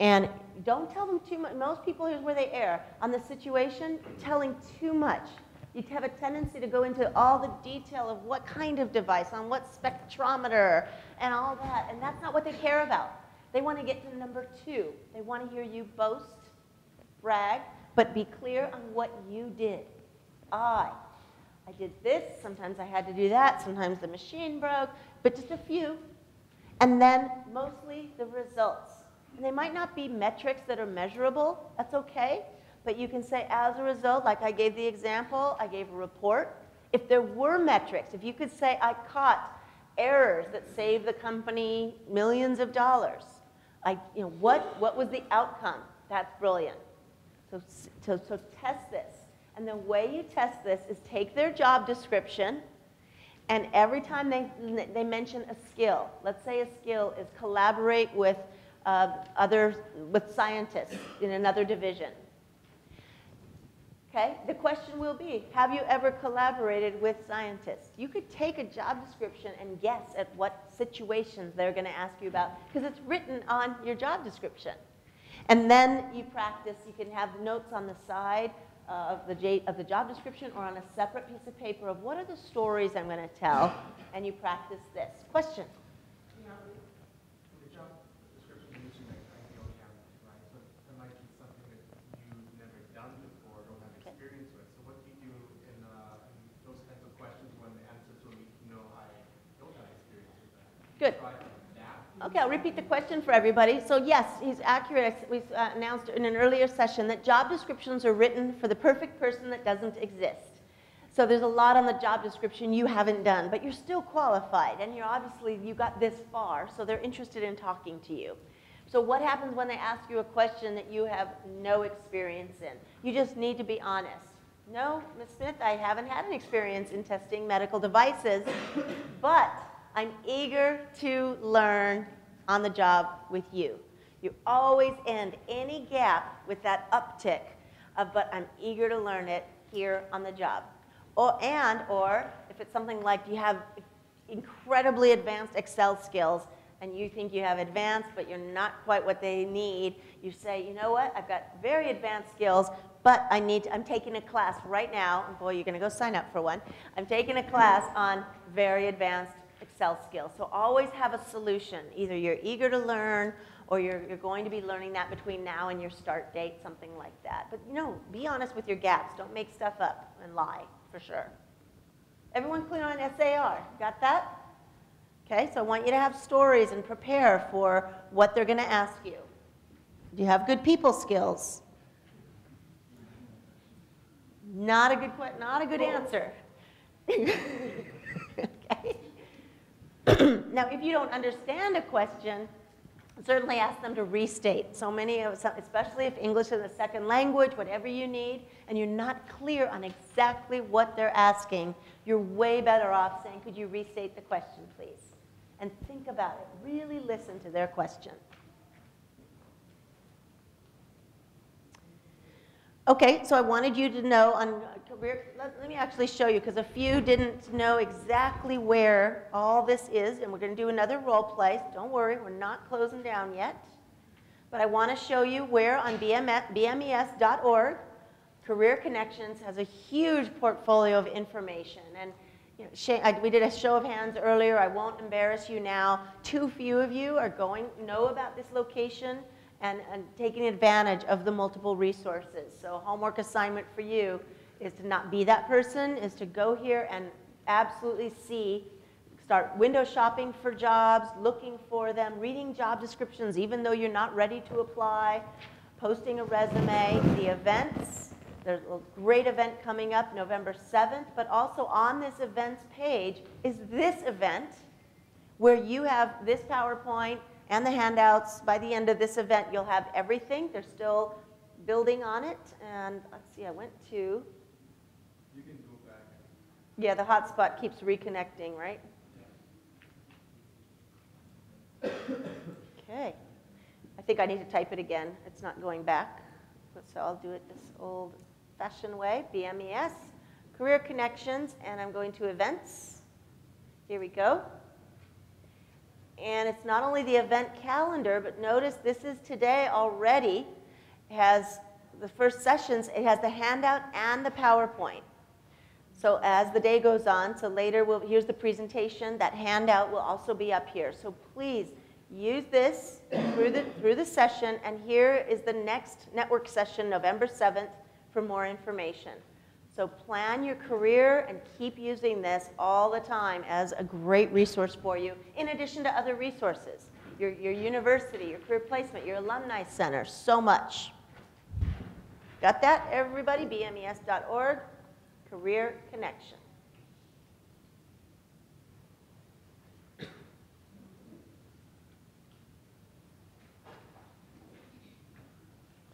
and don't tell them too much. Most people, here's where they err. On the situation, telling too much. You have a tendency to go into all the detail of what kind of device, on what spectrometer, and all that, and that's not what they care about. They want to get to number 2. They want to hear you boast, brag, but be clear on what you did. I did this. Sometimes I had to do that. Sometimes the machine broke, but just a few. And then mostly the results. And they might not be metrics that are measurable. That's okay. But you can say, as a result, like I gave the example, I gave a report. If there were metrics, if you could say, I caught errors that saved the company millions of dollars. What was the outcome? That's brilliant. So test this. And the way you test this is take their job description, and every time they mention a skill, let's say a skill is collaborate with scientists in another division. Okay? The question will be, have you ever collaborated with scientists? You could take a job description and guess at what situations they're going to ask you about, because it's written on your job description. And then you practice. You can have notes on the side of the job description or on a separate piece of paper of what are the stories I'm going to tell, and you practice this. Question? The job description you mentioned that ideal candidate, right? So that might be something that you've never done before, don't have experience with. So what do you do in those kinds of questions when the answer is really, no, I don't have experience with that? Good. Okay, I'll repeat the question for everybody. So yes, he's accurate. We announced in an earlier session that job descriptions are written for the perfect person that doesn't exist. So there's a lot on the job description you haven't done, but you're still qualified, and you got this far, so they're interested in talking to you. So what happens when they ask you a question that you have no experience in? You just need to be honest. No, Ms. Smith, I haven't had an experience in testing medical devices, but I'm eager to learn on the job with you. You always end any gap with that uptick of, but I'm eager to learn it here on the job. Or if it's something like you have incredibly advanced Excel skills and you think you have advanced, but you're not quite what they need, you say, you know what, I've got very advanced skills, but I'm taking a class right now, and boy, you're going to go sign up for one. I'm taking a class on very advanced Excel skills. So always have a solution. Either you're eager to learn, or you're going to be learning that between now and your start date, something like that. But be honest with your gaps. Don't make stuff up and lie, for sure. Everyone clear on SAR? Got that? Okay, so I want you to have stories and prepare for what they're going to ask you. Do you have good people skills? Not a good answer. Okay. Now, if you don't understand a question, Certainly ask them to restate. So many of us, especially if English is a second language, whatever you need, and you're not clear on exactly what they're asking, you're way better off saying, could you restate the question, please? And think about it. Really listen to their question. Okay, so I wanted you to know on career, let me actually show you, because a few didn't know exactly where all this is, and we're going to do another role play. Don't worry, we're not closing down yet. But I want to show you where on BMES.org, Career Connections has a huge portfolio of information. And you know, we did a show of hands earlier. I won't embarrass you now. Too few of you are know about this location and taking advantage of the multiple resources. So homework assignment for you is to not be that person, is to go here and absolutely start window shopping for jobs, looking for them, reading job descriptions even though you're not ready to apply, posting a resume, the events. There's a great event coming up November 7th, but also on this events page is this event where you have this PowerPoint and the handouts. By the end of this event, you'll have everything. They're still building on it. And let's see, I went to... You can go back. Yeah, the hotspot keeps reconnecting, right? Yeah. Okay. I think I need to type it again. It's not going back. So I'll do it this old-fashioned way. BMES, Career Connections, and I'm going to Events. Here we go. And it's not only the event calendar, but notice this is today already. It has the first sessions, it has the handout and the PowerPoint. So as the day goes on, so later, here's the presentation. That handout will also be up here. So please use this through the session. And here is the next network session, November 7th, for more information. So plan your career and keep using this all the time as a great resource for you, in addition to other resources. Your university, your career placement, your alumni center, so much. Got that, everybody? BMES.org, Career Connection.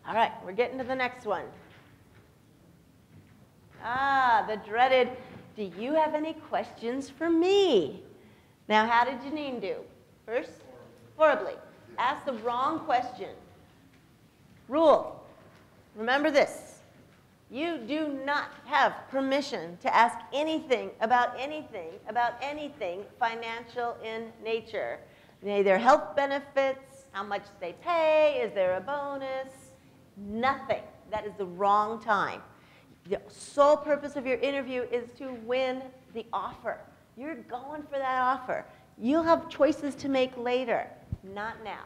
All right, we're getting to the next one. The dreaded, do you have any questions for me? Now, how did Janine do? First, horribly. Ask the wrong question. Rule, remember this. You do not have permission to ask anything about anything financial in nature. Their health benefits, how much they pay, is there a bonus? Nothing. That is the wrong time. The sole purpose of your interview is to win the offer. You're going for that offer. You'll have choices to make later, not now.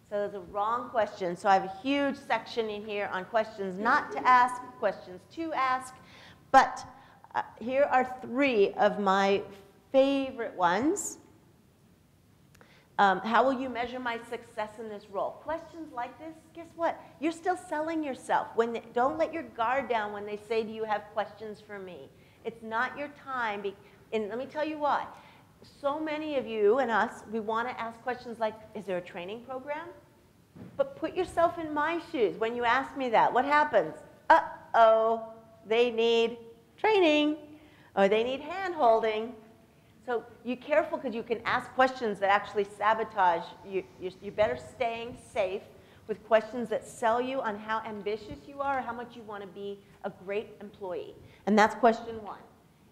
So there's a wrong question. So I have a huge section in here on questions not to ask, questions to ask. But here are 3 of my favorite ones. How will you measure my success in this role? Questions like this, guess what? You're still selling yourself. Don't let your guard down when they say, do you have questions for me? It's not your time. And let me tell you why. So many of you and us, we want to ask questions like, is there a training program? But put yourself in my shoes. When you ask me that, what happens? Uh-oh, they need training, or they need hand-holding. So you're careful, because you can ask questions that actually sabotage you. You're better staying safe with questions that sell you on how ambitious you are or how much you want to be a great employee. And that's question 1.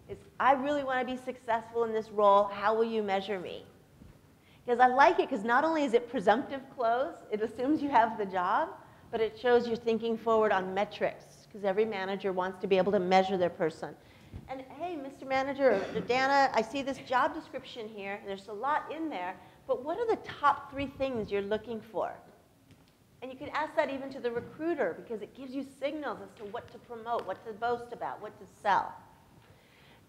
Is, I really want to be successful in this role. How will you measure me? Because I like it, because not only is it presumptive close, it assumes you have the job, but it shows you're thinking forward on metrics, because every manager wants to be able to measure their person. And hey, Mr. Manager, or Dana, I see this job description here, and there's a lot in there, but what are the top 3 things you're looking for? And you can ask that even to the recruiter, because it gives you signals as to what to promote, what to boast about, what to sell.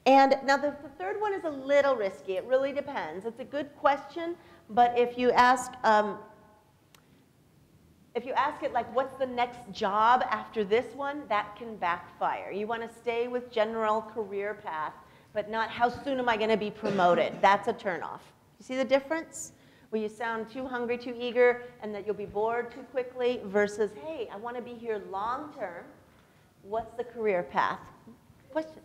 And now the 3rd one is a little risky. It really depends. It's a good question, but if you ask it like, what's the next job after this one, that can backfire. You want to stay with general career path, but not how soon am I going to be promoted. That's a turnoff. You see the difference? Will you sound too hungry, too eager, and that you'll be bored too quickly, versus, hey, I want to be here long term. What's the career path? Question.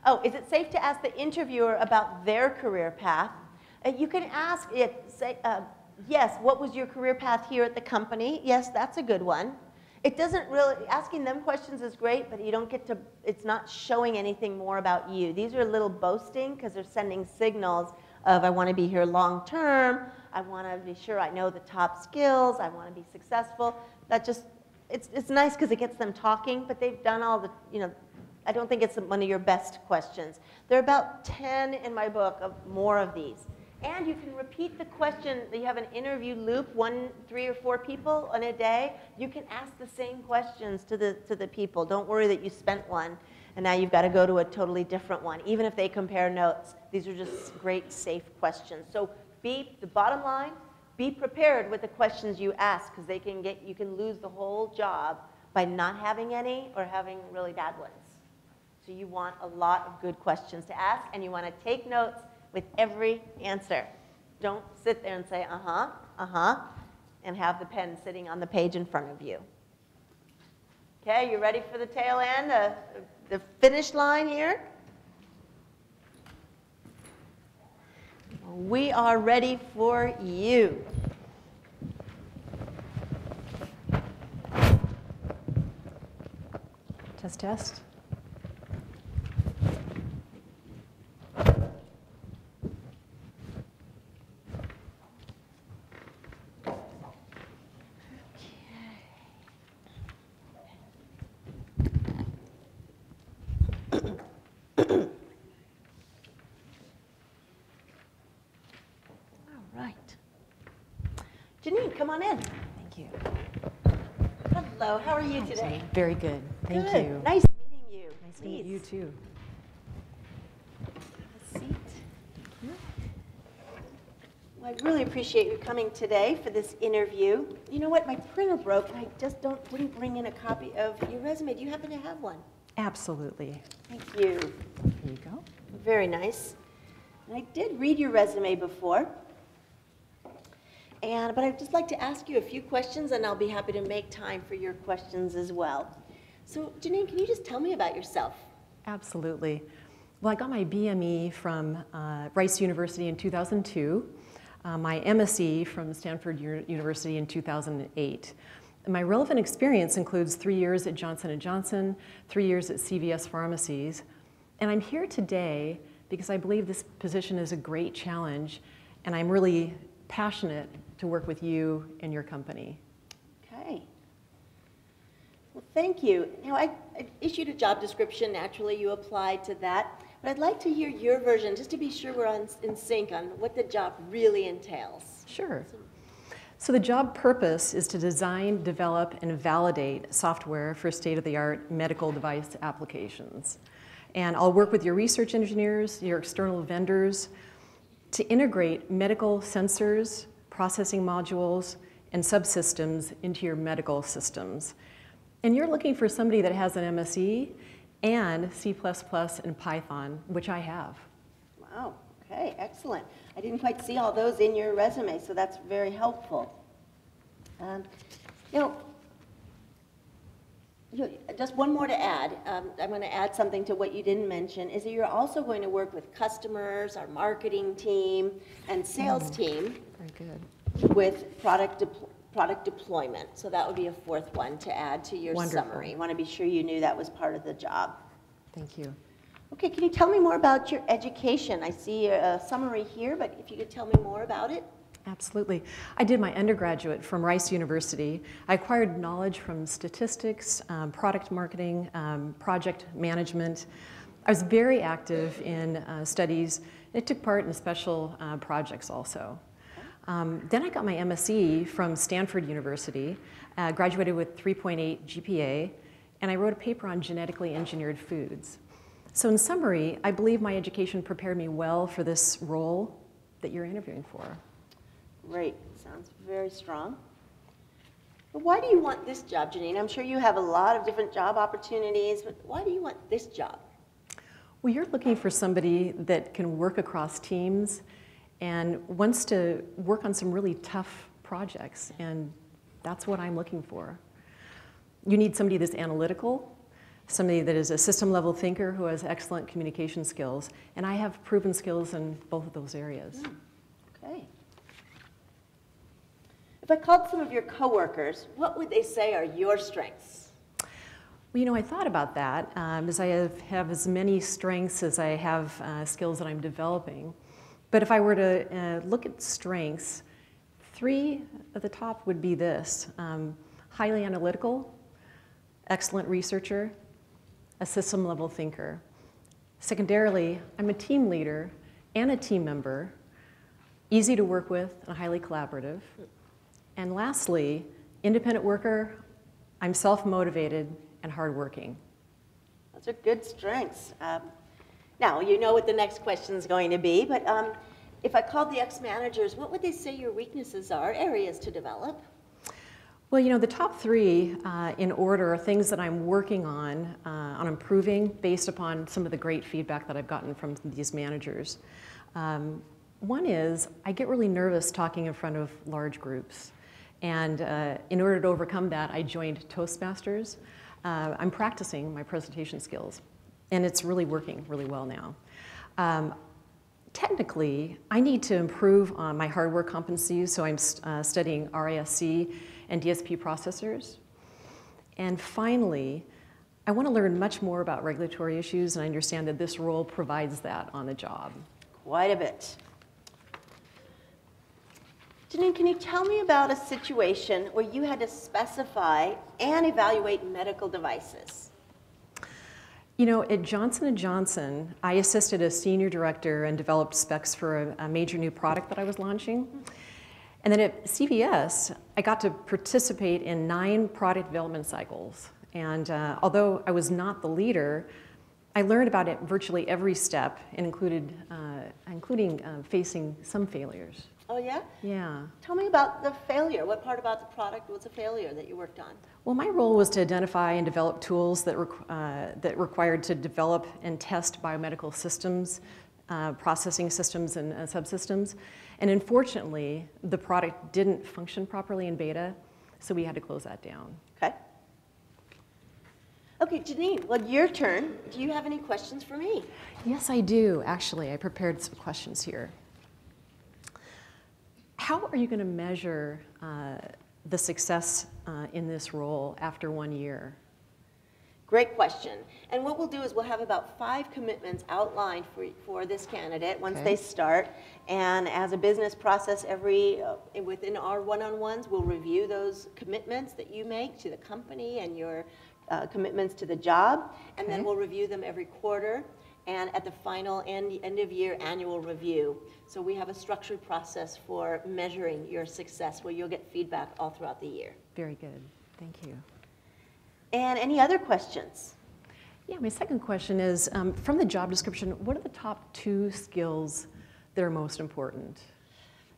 Oh, is it safe to ask the interviewer about their career path? You can ask it, say, yes, what was your career path here at the company? Yes, that's a good one. It doesn't really, asking them questions is great, but you don't get to, it's not showing anything more about you. These are a little boasting because they're sending signals of, I want to be here long term, I want to be sure I know the top skills, I want to be successful. That just, it's nice because it gets them talking, but they've done all the, I don't think it's one of your best questions. There are about 10 in my book of more of these. And you can repeat the question. You have an interview loop, 3 or 4 people on a day. You can ask the same questions to the people. Don't worry that you spent one, and now you've got to go to a totally different one. Even if they compare notes, these are just great, safe questions. So the bottom line, be prepared with the questions you ask, because you can lose the whole job by not having any or having really bad ones. So you want a lot of good questions to ask, and you want to take notes with every answer. Don't sit there and say, and have the pen sitting on the page in front of you. Okay, you ready for the tail end, the finish line here? We are ready for you. Test, test. Janine, come on in. Thank you. Hello, how are you today? Very good. Thank Good. you. Nice meeting you. Nice to meet you too. Have a seat. Well, I really appreciate you coming today for this interview. You know what? My printer broke, and I just wouldn't bring in a copy of your resume. Do you happen to have one? Absolutely. Thank you. Here you go. Very nice. And I did read your resume before. But I'd just like to ask you a few questions, and I'll be happy to make time for your questions as well. So, Janine, can you just tell me about yourself? Absolutely. Well, I got my BME from Rice University in 2002, my MSc from Stanford University in 2008. And my relevant experience includes 3 years at Johnson & Johnson, 3 years at CVS Pharmacies. And I'm here today because I believe this position is a great challenge, and I'm really passionate to work with you and your company. Okay. Well, thank you. Now, I issued a job description. Naturally, you applied to that. But I'd like to hear your version, just to be sure we're in sync on what the job really entails. Sure. So the job purpose is to design, develop, and validate software for state-of-the-art medical device applications. And I'll work with your research engineers, your external vendors, to integrate medical sensors, processing modules, and subsystems into your medical systems. And you're looking for somebody that has an MSc and C++ and Python, which I have. Wow, okay, excellent. I didn't quite see all those in your resume, so that's very helpful. Just one more to add. I'm going to add something to what you didn't mention, is that you're also going to work with customers, our marketing team, and sales team. Very good. With product deployment. So that would be a fourth one to add to your Wonderful. summary. I want to be sure you knew that was part of the job. Thank you. Okay, can you tell me more about your education? I see a summary here, but if you could tell me more about it. Absolutely. I did my undergraduate from Rice University. I acquired knowledge from statistics, product marketing, project management. I was very active in studies. I took part in special projects also. Then I got my MSc from Stanford University, graduated with 3.8 GPA, and I wrote a paper on genetically engineered foods. So in summary, I believe my education prepared me well for this role that you're interviewing for. Great, sounds very strong. But why do you want this job, Janine? I'm sure you have a lot of different job opportunities, but why do you want this job? Well, you're looking for somebody that can work across teams and wants to work on some really tough projects, and that's what I'm looking for. You need somebody that's analytical, somebody that is a system-level thinker who has excellent communication skills, and I have proven skills in both of those areas. Okay. If I called some of your coworkers, what would they say are your strengths? Well, you know, I thought about that, as I have as many strengths as I have skills that I'm developing. But if I were to look at strengths, 3 at the top would be this: highly analytical, excellent researcher, a system-level thinker. Secondarily, I'm a team leader and a team member, easy to work with and highly collaborative. And lastly, independent worker, I'm self-motivated and hardworking. Those are good strengths. Now, you know what the next question is going to be, but if I called the ex-managers, what would they say your weaknesses are, areas to develop? Well, you know, the top 3 in order are things that I'm working on improving based upon some of the great feedback that I've gotten from these managers. One is I get really nervous talking in front of large groups. And in order to overcome that, I joined Toastmasters. I'm practicing my presentation skills, and it's really working really well now. Technically, I need to improve on my hardware competencies, so I'm studying RISC and DSP processors. And finally, I want to learn much more about regulatory issues, and I understand that this role provides that on the job. Quite a bit. Janine, can you tell me about a situation where you had to specify and evaluate medical devices? You know, at Johnson & Johnson, I assisted a senior director and developed specs for a major new product that I was launching. And then at CVS, I got to participate in 9 product development cycles. And although I was not the leader, I learned about it virtually every step, and including facing some failures. Oh, yeah? Yeah. Tell me about the failure. What part about the product was a failure that you worked on? Well, my role was to identify and develop tools that required to develop and test biomedical systems, processing systems and subsystems. And unfortunately, the product didn't function properly in beta, so we had to close that down. Okay. Okay, Janine, well, your turn. Do you have any questions for me? Yes, I do, actually. I prepared some questions here. How are you going to measure the success in this role after 1 year? Great question. And what we'll do is we'll have about 5 commitments outlined for this candidate once they start. And as a business process, within our one-on-ones, we'll review those commitments that you make to the company and your commitments to the job. And then we'll review them every quarter, and at the final end-of-year annual review. So we have a structured process for measuring your success where you'll get feedback all throughout the year. Very good. Thank you. And any other questions? Yeah, my second question is, from the job description, what are the top 2 skills that are most important?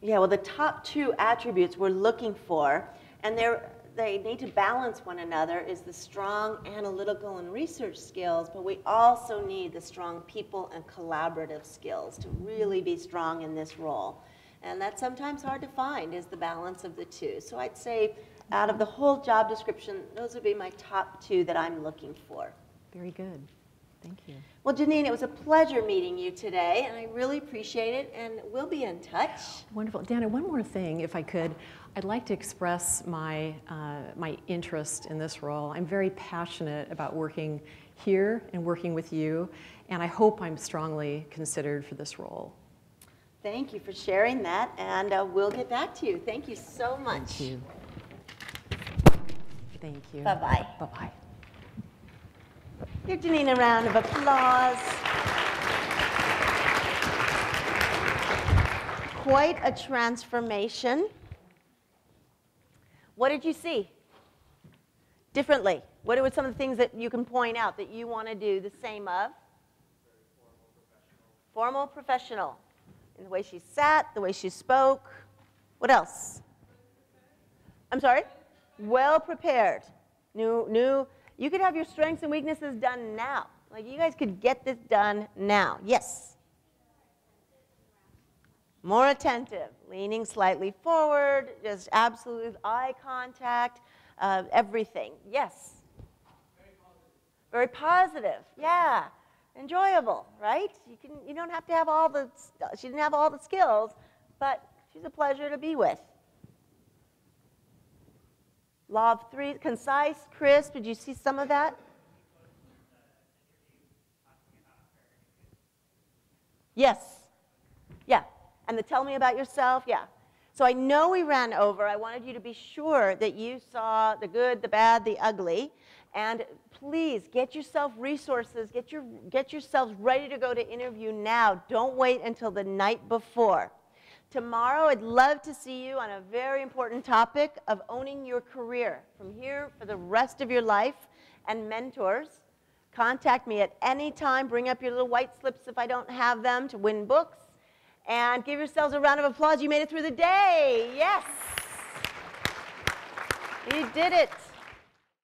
Yeah, well, the top 2 attributes we're looking for, and they need to balance one another, is the strong analytical and research skills, but we also need the strong people and collaborative skills to really be strong in this role. And that's sometimes hard to find, is the balance of the 2. So I'd say out of the whole job description, those would be my top 2 that I'm looking for. Very good. Thank you. Well, Janine, it was a pleasure meeting you today, and I really appreciate it, and we'll be in touch. Wonderful. Dana, one more thing, if I could. I'd like to express my interest in this role. I'm very passionate about working here and working with you, and I hope I'm strongly considered for this role. Thank you for sharing that, and we'll get back to you. Thank you so much. Thank you. Thank you. Bye-bye. Bye-bye. Give Janine a round of applause. Quite a transformation. What did you see differently? What are some of the things that you can point out that you want to do the same of? Formal, professional. In the way she sat, the way she spoke. What else? I'm sorry? Well prepared. You could have your strengths and weaknesses done now. Like, you guys could get this done now. Yes? More attentive, leaning slightly forward, just absolute eye contact, everything. Yes? Very positive, yeah. Enjoyable, right? You don't have to have all the, she didn't have all the skills, but she's a pleasure to be with. Law of three, concise, crisp, did you see some of that? Yes, yeah. And the tell me about yourself, yeah. So I know we ran over. I wanted you to be sure that you saw the good, the bad, the ugly. And please get yourself resources, get yourselves ready to go to interview now. Don't wait until the night before. Tomorrow, I'd love to see you on a very important topic of owning your career from here for the rest of your life. And mentors, contact me at any time. Bring up your little white slips if I don't have them to win books. And give yourselves a round of applause. You made it through the day. Yes. You did it.